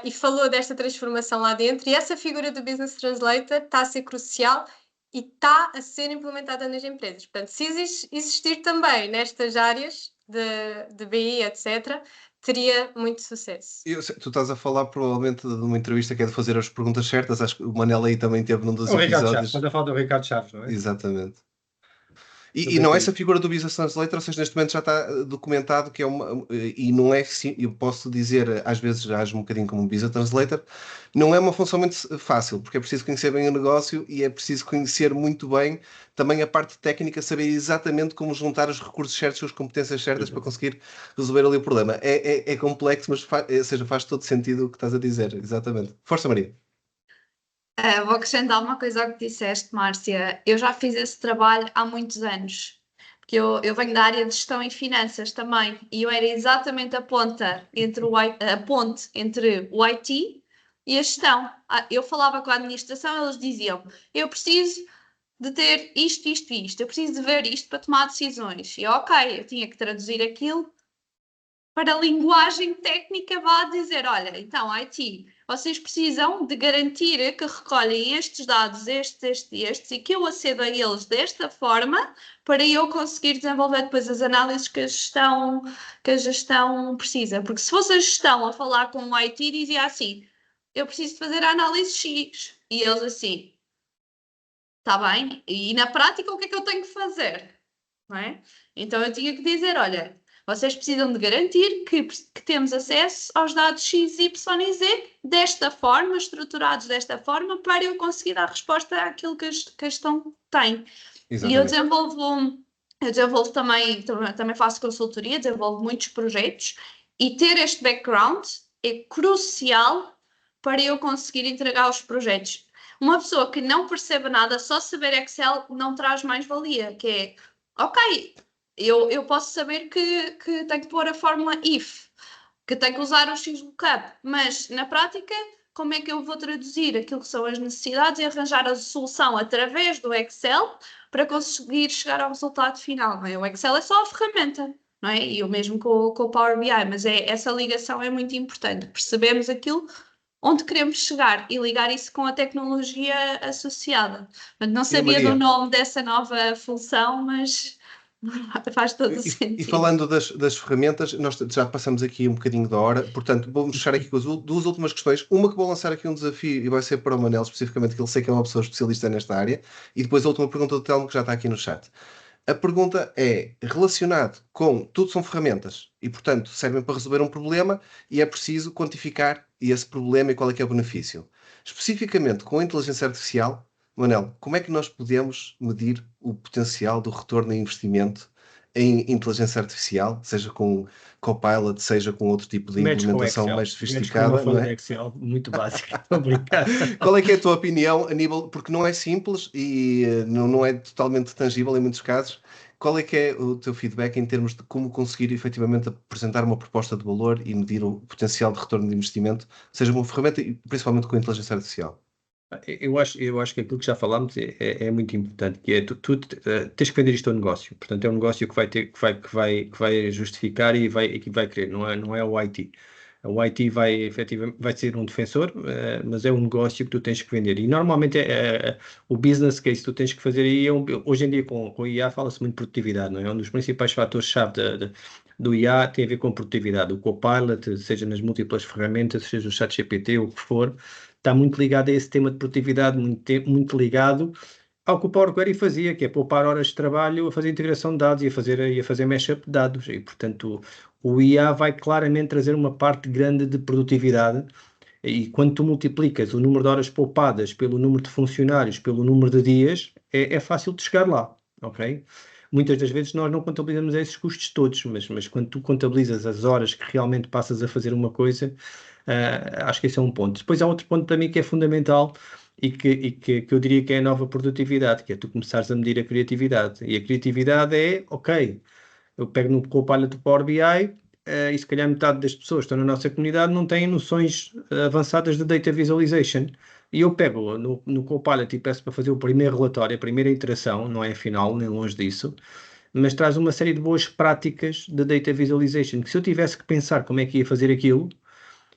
e falou desta transformação lá dentro, e essa figura do Business Translator está a ser crucial e está a ser implementada nas empresas. Portanto, se existir também nestas áreas de BI, etc., teria muito sucesso. Tu estás a falar provavelmente de uma entrevista que é de fazer as perguntas certas. Acho que o Manel aí também teve num dos O Ricardo Chaves, episódios. estás a falar do Ricardo Chaves, não é? Exatamente. Do E não é BPI. essa figura do Business Translator, ou seja, neste momento já está documentado que é uma. E não é. Eu posso dizer, às vezes já age um bocadinho como um Business Translator, não é uma função muito fácil, porque é preciso conhecer bem o negócio e é preciso conhecer muito bem também a parte técnica, saber exatamente como juntar os recursos certos, as competências certas para conseguir resolver ali o problema. É complexo, mas ou seja, faz todo sentido o que estás a dizer, exatamente. Força, Maria. Vou acrescentar uma coisa ao que disseste, Márcia. Eu já fiz esse trabalho há muitos anos, porque eu venho da área de gestão e finanças também, e eu era exatamente a ponta entre a ponte entre o IT e a gestão. Eu falava com a administração, eles diziam: eu preciso de ter isto, isto e isto, eu preciso de ver isto para tomar decisões. E ok, eu tinha que traduzir aquilo para a linguagem técnica, vá dizer: olha, então, IT, vocês precisam de garantir que recolhem estes dados, estes e estes, e que eu acedo a eles desta forma, para eu conseguir desenvolver depois as análises que a gestão precisa. Porque se fosse a gestão a falar com o IT, dizia assim: eu preciso de fazer a análise X. E eles assim: está bem, e na prática o que é que eu tenho que fazer? Não é? Então eu tinha que dizer: olha, vocês precisam de garantir que temos acesso aos dados X, Y e Z desta forma, estruturados desta forma, para eu conseguir dar resposta àquilo que a gestão tem. Exatamente. E eu desenvolvo também faço consultoria, desenvolvo muitos projetos, e ter este background é crucial para eu conseguir entregar os projetos. Uma pessoa que não percebe nada, só saber Excel não traz mais valia, que é: ok, eu posso saber que tenho que pôr a fórmula if, que tenho que usar o XLOOKUP, mas na prática, como é que eu vou traduzir aquilo que são as necessidades e arranjar a solução através do Excel para conseguir chegar ao resultado final? Não é? O Excel é só a ferramenta, não é? E o mesmo com o Power BI, mas essa ligação é muito importante. Percebemos aquilo onde queremos chegar e ligar isso com a tecnologia associada. Mas não sabia do nome dessa nova função, mas faz todo o sentido. E falando das ferramentas, nós já passamos aqui um bocadinho da hora, portanto vamos fechar aqui com as duas últimas questões. Uma que vou lançar aqui um desafio e vai ser para o Manel especificamente, que ele sei que é uma pessoa especialista nesta área, e depois a última pergunta do Telmo, que já está aqui no chat. A pergunta é relacionado com, tudo são ferramentas e, portanto, servem para resolver um problema e é preciso quantificar esse problema e qual é que é o benefício. Especificamente com a inteligência artificial, Manel, como é que nós podemos medir o potencial do retorno em investimento em inteligência artificial, seja com Copilot, seja com outro tipo de Metes com implementação Excel. mais Metes com uma sofisticada, não folha de é? Excel muito básica. Obrigado. Qual é que é a tua opinião a nível, porque não é simples e não é totalmente tangível em muitos casos, qual é que é o teu feedback em termos de como conseguir efetivamente apresentar uma proposta de valor e medir o potencial de retorno de investimento, seja uma ferramenta e principalmente com a inteligência artificial? Eu acho que aquilo que já falámos é muito importante, que é tu tens que vender isto ao negócio. Portanto, é um negócio que vai ter, que vai justificar e que vai querer, não é o IT. O IT vai efetivamente vai ser um defensor, mas é um negócio que tu tens que vender. E normalmente o business case que tu tens que fazer aí, hoje em dia com o IA fala-se muito de produtividade, não é? Um dos principais fatores-chave do IA tem a ver com produtividade. O Copilot, seja nas múltiplas ferramentas, seja o ChatGPT, o que for, está muito ligado a esse tema de produtividade, muito ligado ao que o Power Query fazia, que é poupar horas de trabalho a fazer integração de dados e a fazer mashup de dados. E, portanto, o IA vai claramente trazer uma parte grande de produtividade. E quando tu multiplicas o número de horas poupadas pelo número de funcionários, pelo número de dias, é fácil de chegar lá, ok? Muitas das vezes nós não contabilizamos esses custos todos, mas quando tu contabilizas as horas que realmente passas a fazer uma coisa, acho que esse é um ponto. Depois há outro ponto para mim que é fundamental que eu diria que é a nova produtividade, que é tu começares a medir a criatividade. E a criatividade é, ok, eu pego no Copilot do Power BI, e se calhar metade das pessoas que estão na nossa comunidade não têm noções avançadas de data visualization. E eu pego no Copilot e peço para fazer o primeiro relatório, a primeira iteração, não é a final, nem longe disso, mas traz uma série de boas práticas de data visualization, que se eu tivesse que pensar como é que ia fazer aquilo,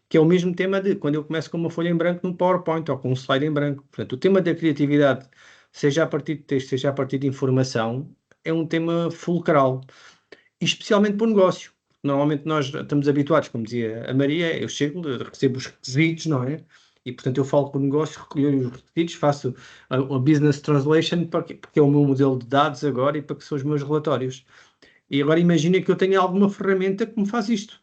que é o mesmo tema de quando eu começo com uma folha em branco num PowerPoint ou com um slide em branco. Portanto, o tema da criatividade, seja a partir de texto, seja a partir de informação, é um tema fulcral, e especialmente para o negócio. Normalmente nós estamos habituados, como dizia a Maria, eu chego, recebo os requisitos, não é? E, portanto, eu falo com o negócio, recolho os requisitos, faço a business translation, porque é o meu modelo de dados agora e para que são os meus relatórios. E agora imagina que eu tenho alguma ferramenta que me faz isto.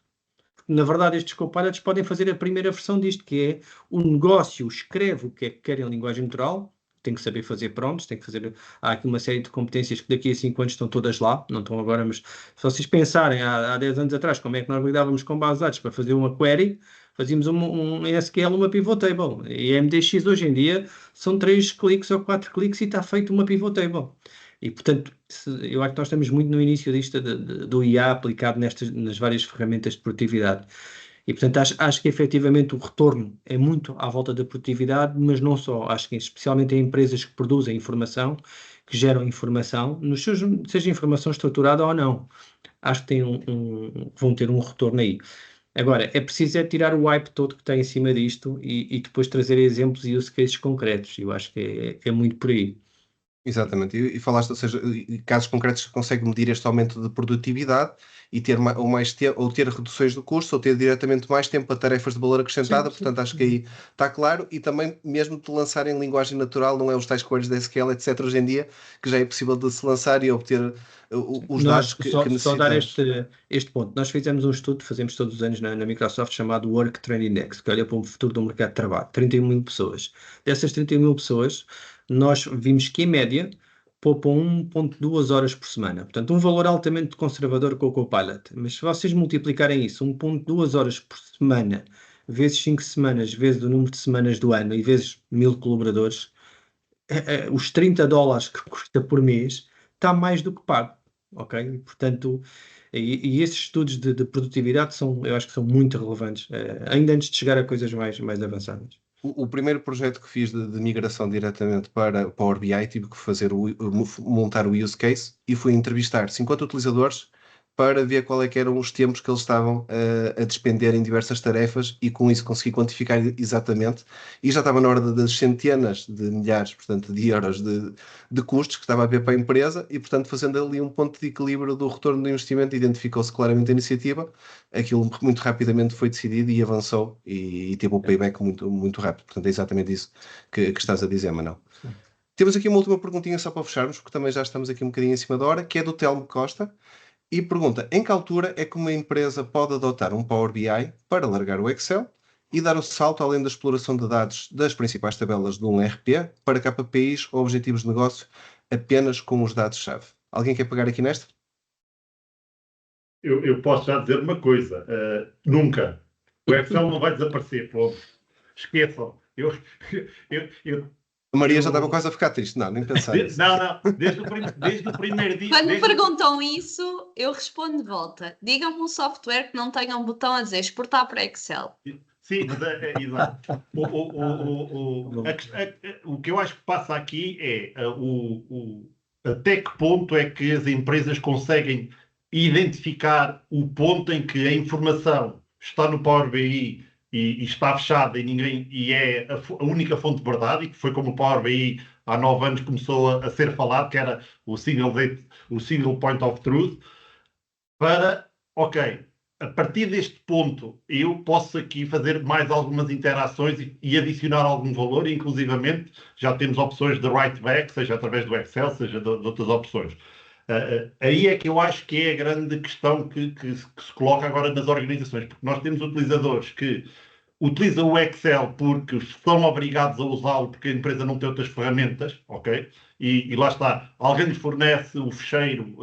Na verdade, estes copilots podem fazer a primeira versão disto, que é o negócio escreve o que é que quer em linguagem natural, tem que saber fazer prompts, tem que fazer. Há aqui uma série de competências que daqui a 5 anos estão todas lá, não estão agora, mas se vocês pensarem há 10 anos atrás como é que nós lidávamos com bases de dados para fazer uma query, fazíamos um SQL, uma pivot table. E a MDX hoje em dia são 3 cliques ou 4 cliques e está feito uma pivot table. E, portanto, eu acho que nós estamos muito no início disto do IA aplicado nas várias ferramentas de produtividade. E, portanto, acho que efetivamente o retorno é muito à volta da produtividade, mas não só. Acho que especialmente em empresas que produzem informação, que geram informação, seja informação estruturada ou não. Acho que vão ter um retorno aí. Agora, é preciso tirar o hype todo que está em cima disto e depois trazer exemplos e use cases concretos. Eu acho que é muito por aí. Exatamente, e falaste, ou seja, casos concretos que consegue medir este aumento de produtividade e ter ou ter reduções de custo ou ter diretamente mais tempo para tarefas de valor acrescentada, portanto acho que aí está claro, e também mesmo de lançar em linguagem natural, não é os tais queries da SQL, etc, hoje em dia, que já é possível de se lançar e obter os dados que necessitamos. Só dar este ponto, nós fizemos um estudo, fazemos todos os anos na Microsoft, chamado Work Trend Index, que olha para o futuro do mercado de trabalho, 31 mil pessoas. Dessas 31 mil pessoas, nós vimos que, em média, poupam 1.2 horas por semana. Portanto, um valor altamente conservador com o Copilot. Mas se vocês multiplicarem isso, 1.2 horas por semana, vezes 5 semanas, vezes o número de semanas do ano e vezes 1000 colaboradores, os $30 que custa por mês, está mais do que pago. Ok? Portanto, e esses estudos de produtividade eu acho que são muito relevantes, ainda antes de chegar a coisas mais avançadas. O primeiro projeto que fiz de migração diretamente para Power BI, tive que montar o use case e fui entrevistar 50 utilizadores para ver qual é que eram os tempos que eles estavam a despender em diversas tarefas, e com isso consegui quantificar exatamente, e já estava na ordem das centenas de milhares, portanto, de euros de custos que estava a haver para a empresa, e portanto fazendo ali um ponto de equilíbrio do retorno do investimento, identificou-se claramente a iniciativa, aquilo muito rapidamente foi decidido e avançou e teve um payback muito, muito rápido. Portanto, é exatamente isso que estás a dizer, Manuel. Temos aqui uma última perguntinha só para fecharmos, porque também já estamos aqui um bocadinho em cima da hora, que é do Telmo Costa, e pergunta: em que altura é que uma empresa pode adotar um Power BI para largar o Excel e dar o salto além da exploração de dados das principais tabelas de um ERP para KPIs ou objetivos de negócio apenas com os dados-chave? Alguém quer pegar aqui nesta? Eu posso já dizer uma coisa. Nunca. O Excel não vai desaparecer. Pô. Esqueçam. A Maria já estava quase a ficar triste. Não, nem pensar nisso. Não. Desde o primeiro dia... Quando me perguntam isso, eu respondo de volta. Digam-me um software que não tenha um botão a dizer exportar para Excel. Sim, mas exato. O que eu acho que passa aqui é até que ponto é que as empresas conseguem identificar o ponto em que a informação está no Power BI e está fechada e é a única fonte de verdade, e que foi como o Power BI há 9 anos começou a ser falado, que era o single point of truth, para, ok, a partir deste ponto eu posso aqui fazer mais algumas interações e adicionar algum valor, e inclusivamente já temos opções de write back, seja através do Excel, seja de outras opções. Aí é que eu acho que é a grande questão que se coloca agora nas organizações, porque nós temos utilizadores que utilizam o Excel porque são obrigados a usá-lo porque a empresa não tem outras ferramentas, ok? E lá está, alguém lhes fornece o fecheiro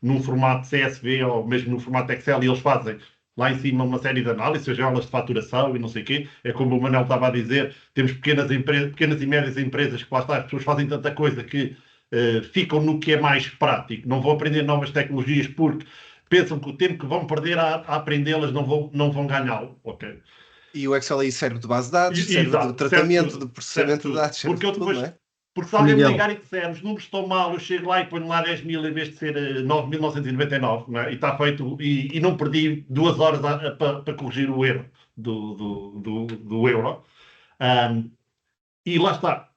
num formato CSV ou mesmo no formato Excel e eles fazem lá em cima uma série de análises, seja elas de faturação e não sei o quê. É como o Manel estava a dizer, temos pequenas e médias empresas que lá está, as pessoas fazem tanta coisa que ficam no que é mais prático, não vão aprender novas tecnologias porque pensam que o tempo que vão perder a aprendê-las não vão ganhá-lo, ok? E o Excel aí serve de base de dados, serve Exato, de tratamento, serve de processamento de dados, serve porque de tudo, não é? Porque se alguém me Miguel. ligar e disser os números estão mal, eu chego lá e ponho lá 10.000 em vez de ser 9.999, não é? E está feito, e não perdi 2 horas para corrigir o erro do euro. E lá está.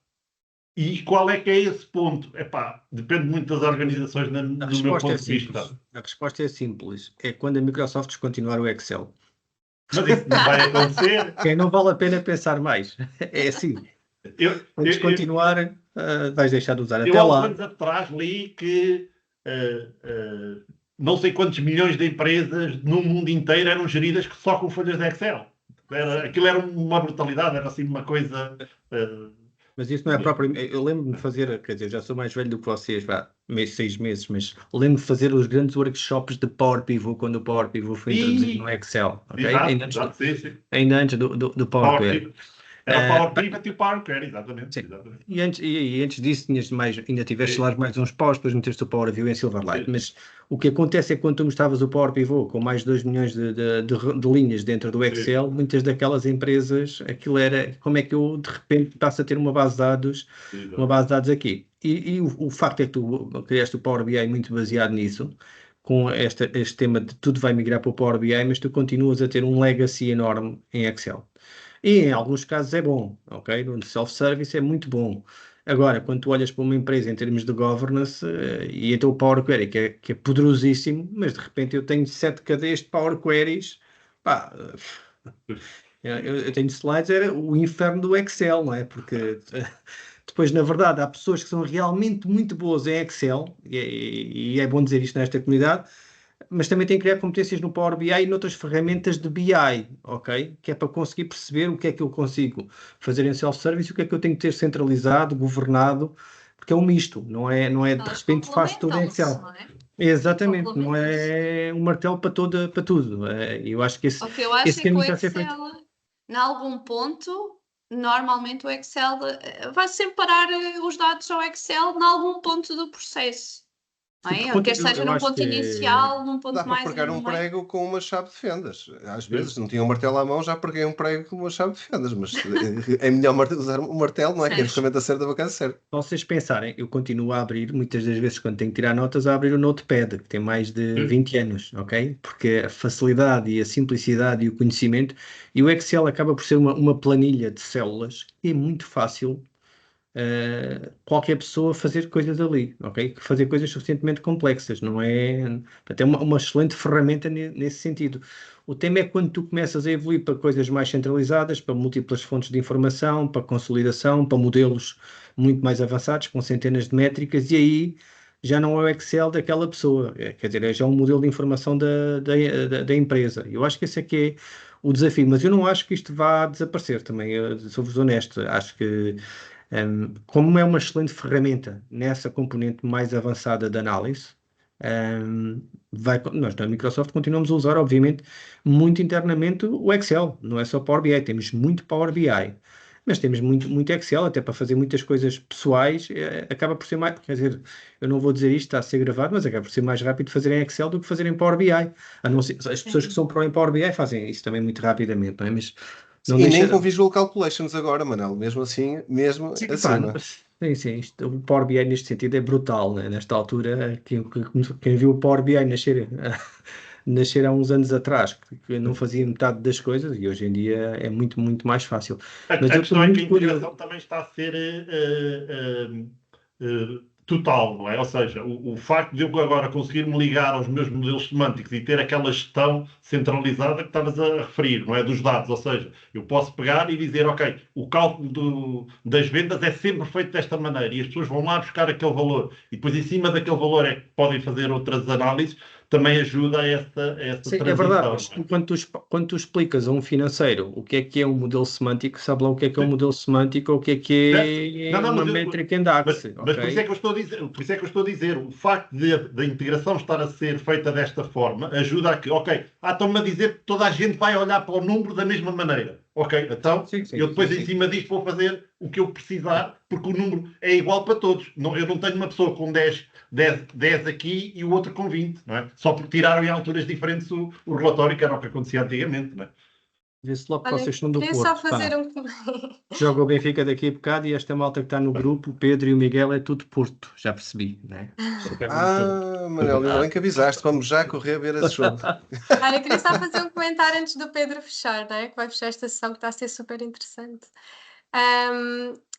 E qual é que é esse ponto? Epá, depende muito das organizações no meu ponto de vista. A resposta é simples. É quando a Microsoft descontinuar o Excel. Mas isso não vai acontecer. Que não vale a pena pensar mais. É assim. Quando descontinuar, vais deixar de usar. Eu Até há uns lá. anos atrás li que não sei quantos milhões de empresas no mundo inteiro eram geridas só com folhas de Excel. Aquilo era uma brutalidade, era assim uma coisa... Mas isso não é próprio. Eu lembro-me de fazer, quer dizer, já sou mais velho do que vocês, 6 meses, mas lembro-me de fazer os grandes workshops de Power Pivot quando o Power Pivot foi introduzido no Excel. Okay? Ainda antes do Power Query. Era o Power Pivot e o Power Query, exatamente. E antes disso ainda tiveste lá mais uns paus, depois meteste o Power View em Silverlight. Sim. Mas o que acontece é que quando tu mostravas o Power Pivot com mais 2 milhões de linhas dentro do Excel, sim, muitas daquelas empresas, aquilo era como é que eu de repente passo a ter uma base de dados, aqui. E o facto é que tu criaste o Power BI muito baseado nisso, com este tema de tudo vai migrar para o Power BI, mas tu continuas a ter um legacy enorme em Excel. E em alguns casos é bom, ok? No self-service é muito bom. Agora, quando tu olhas para uma empresa em termos de governance, e então o Power Query, que é poderosíssimo, mas de repente eu tenho 7 cadeias de Power Queries, pá, eu tenho slides, era o inferno do Excel, não é? Porque depois, na verdade, há pessoas que são realmente muito boas em Excel, e é bom dizer isto nesta comunidade, mas também tem que criar competências no Power BI e noutras ferramentas de BI, ok? Que é para conseguir perceber o que é que eu consigo fazer em self-service e o que é que eu tenho que ter centralizado, governado, porque é um misto, não é de repente faço tudo em Excel. Não é? Exatamente, não é um martelo para tudo. Eu acho que esse caminho está a ser feito. Em algum ponto, normalmente o Excel vai sempre parar os dados ao Excel em algum ponto do processo. Quer seja num ponto inicial, num ponto mais... Dá para pregar um prego com uma chave de fendas. Às vezes, não tinha um martelo à mão, já preguei um prego com uma chave de fendas, mas é melhor usar um martelo, não é? Que é a ferramenta certa para casa certa. Se vocês pensarem, eu continuo a abrir, muitas das vezes quando tenho que tirar notas, a abrir o Notepad, que tem mais de 20 anos, ok? Porque a facilidade e a simplicidade e o conhecimento, e o Excel acaba por ser uma planilha de células que é muito fácil qualquer pessoa fazer coisas ali, ok? Fazer coisas suficientemente complexas, não é? Até uma excelente ferramenta nesse sentido. O tema é quando tu começas a evoluir para coisas mais centralizadas, para múltiplas fontes de informação, para consolidação, para modelos muito mais avançados, com centenas de métricas, e aí já não é o Excel daquela pessoa, quer dizer, é já um modelo de informação da empresa. Eu acho que esse é que é o desafio, mas eu não acho que isto vá desaparecer também, sou-vos honesto, acho que como é uma excelente ferramenta nessa componente mais avançada de análise, Nós na Microsoft continuamos a usar, obviamente, muito internamente o Excel, não é só Power BI, temos muito Power BI, mas temos muito Excel, até para fazer muitas coisas pessoais, acaba por ser mais, quer dizer, eu não vou dizer isto, está a ser gravado, mas acaba por ser mais rápido fazer em Excel do que fazer em Power BI, a não ser, as pessoas que são pró em Power BI fazem isso também muito rapidamente, não é? Mas não E nem deixa... com Visual Calculations agora, Manel, mesmo assim, mesmo Sim, acima. sim, o Power BI neste sentido é brutal, né? Nesta altura, quem viu o Power BI nascer há uns anos atrás, que não fazia metade das coisas, e hoje em dia é muito mais fácil. Mas A eu estou questão é que a muito curioso. integração também está a ser total, não é? Ou seja, o facto de eu agora conseguir me ligar aos meus modelos semânticos e ter aquela gestão centralizada que estavas a referir, não é? Dos dados, ou seja, eu posso pegar e dizer, ok, o cálculo das vendas é sempre feito desta maneira e as pessoas vão lá buscar aquele valor e depois em cima daquele valor é que podem fazer outras análises, também ajuda a essa Sim, é transição. verdade, mas Não é? quando tu explicas a um financeiro o que é um modelo semântico, sabe lá o que é um modelo semântico ou o que é Não, não, uma métrica em DAX, mas por isso é ok? que eu estou a dizer, por isso é que eu estou a dizer, o facto da integração estar a ser feita desta forma ajuda a que, ok, estão-me a dizer que toda a gente vai olhar para o número da mesma maneira. Ok, então Sim, eu depois sim. em cima disto vou fazer o que eu precisar, porque o número é igual para todos. Não, eu não tenho uma pessoa com 10 aqui e o outro com 20, não é? Só porque tiraram em alturas diferentes o relatório, que era o que acontecia antigamente, não é? Vê-se logo que Olha, vocês são do queria só Porto, fazer pá. um. Joga o Benfica daqui a bocado e esta malta que está no grupo, o Pedro e o Miguel, é tudo Porto, já percebi, né? Manel, ainda bem que avisaste, vamos já correr ver esse jogo. Olha, queria só fazer um comentário antes do Pedro fechar, né? Que vai fechar esta sessão que está a ser super interessante.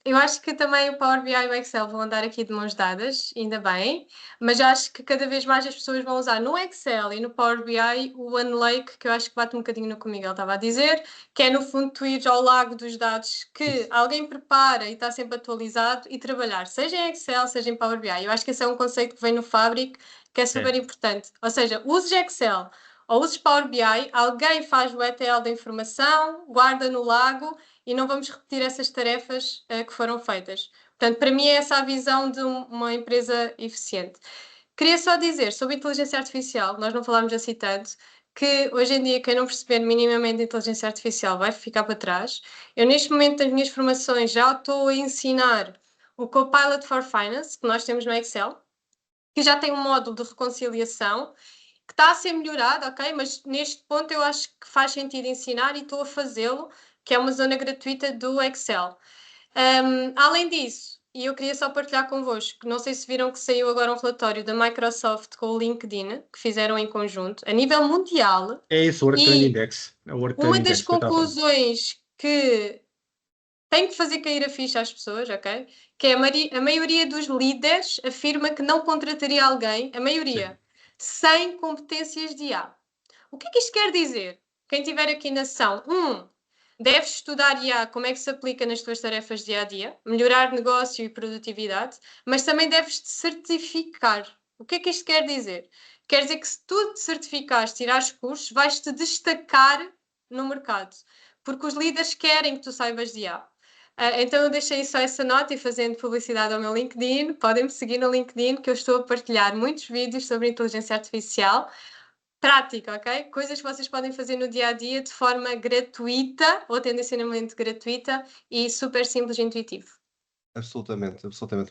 Eu acho que também o Power BI e o Excel vão andar aqui de mãos dadas, ainda bem, mas acho que cada vez mais as pessoas vão usar no Excel e no Power BI o OneLake, que eu acho que bate um bocadinho no que o Miguel estava a dizer, que é no fundo tu ires ao lago dos dados que alguém prepara e está sempre atualizado e trabalhar, seja em Excel, seja em Power BI. Eu acho que esse é um conceito que vem no Fabric, que é super importante. Ou seja, uses Excel ou uses Power BI, alguém faz o ETL da informação, guarda no lago e não vamos repetir essas tarefas que foram feitas. Portanto, para mim é essa a visão de uma empresa eficiente. Queria só dizer sobre inteligência artificial, nós não falámos assim tanto, que hoje em dia quem não perceber minimamente a inteligência artificial vai ficar para trás. Eu neste momento das minhas formações já estou a ensinar o Copilot for Finance, que nós temos no Excel, que já tem um módulo de reconciliação, que está a ser melhorado, ok? Mas neste ponto eu acho que faz sentido ensinar e estou a fazê-lo, que é uma zona gratuita do Excel. Além disso, e eu queria só partilhar convosco, não sei se viram que saiu agora um relatório da Microsoft com o LinkedIn, que fizeram em conjunto, a nível mundial. É isso, o Work Trend E Index. É o Work Trend uma Index das que eu estava a falar. conclusões que tem que fazer cair a ficha às pessoas, ok? Que é a maioria dos líderes afirma que não contrataria alguém, a maioria, sem competências de IA. O que é que isto quer dizer? Quem estiver aqui na sessão, deves estudar IA, como é que se aplica nas tuas tarefas dia a dia, melhorar negócio e produtividade, mas também deves te certificar. O que é que isto quer dizer? Quer dizer que se tu te certificares, tirares cursos, vais-te destacar no mercado, porque os líderes querem que tu saibas de IA. Então eu deixei só essa nota e fazendo publicidade ao meu LinkedIn, podem-me seguir no LinkedIn que eu estou a partilhar muitos vídeos sobre inteligência artificial, prática, ok? Coisas que vocês podem fazer no dia a dia de forma gratuita ou tendencialmente gratuita e super simples e intuitivo. Absolutamente,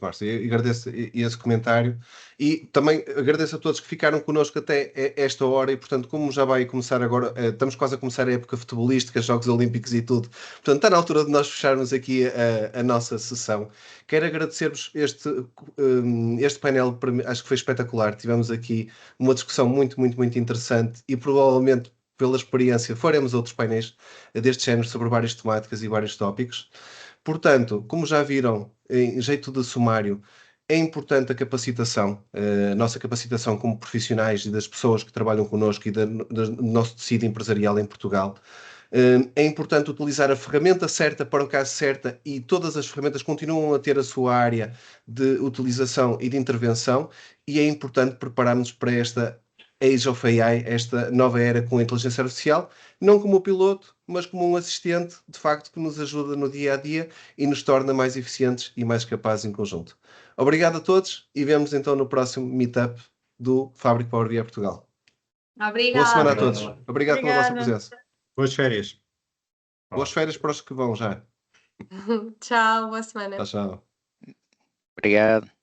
Márcio. E agradeço esse comentário e também agradeço a todos que ficaram connosco até esta hora e, portanto, como já vai começar agora, estamos quase a começar a época futebolística, Jogos Olímpicos e tudo, portanto, está na altura de nós fecharmos aqui a nossa sessão. Quero agradecer-vos este painel, para mim, acho que foi espetacular. Tivemos aqui uma discussão muito interessante e provavelmente, pela experiência, faremos outros painéis deste género sobre várias temáticas e vários tópicos. Portanto, como já viram, em jeito de sumário, é importante a capacitação, a nossa capacitação como profissionais e das pessoas que trabalham connosco e do nosso tecido empresarial em Portugal. É importante utilizar a ferramenta certa para o caso certo e todas as ferramentas continuam a ter a sua área de utilização e de intervenção e é importante prepararmos para esta Age of AI, esta nova era com a inteligência artificial, não como piloto, mas como um assistente, de facto, que nos ajuda no dia a dia e nos torna mais eficientes e mais capazes em conjunto. Obrigado a todos e vemos então no próximo Meetup do Fabric Power BI Portugal. Obrigada. Boa semana a Obrigado. todos. Obrigado pela vossa Obrigada. presença. Boas férias. Boas férias para os que vão já. Tchau, boa semana. Tchau, tchau. Obrigado.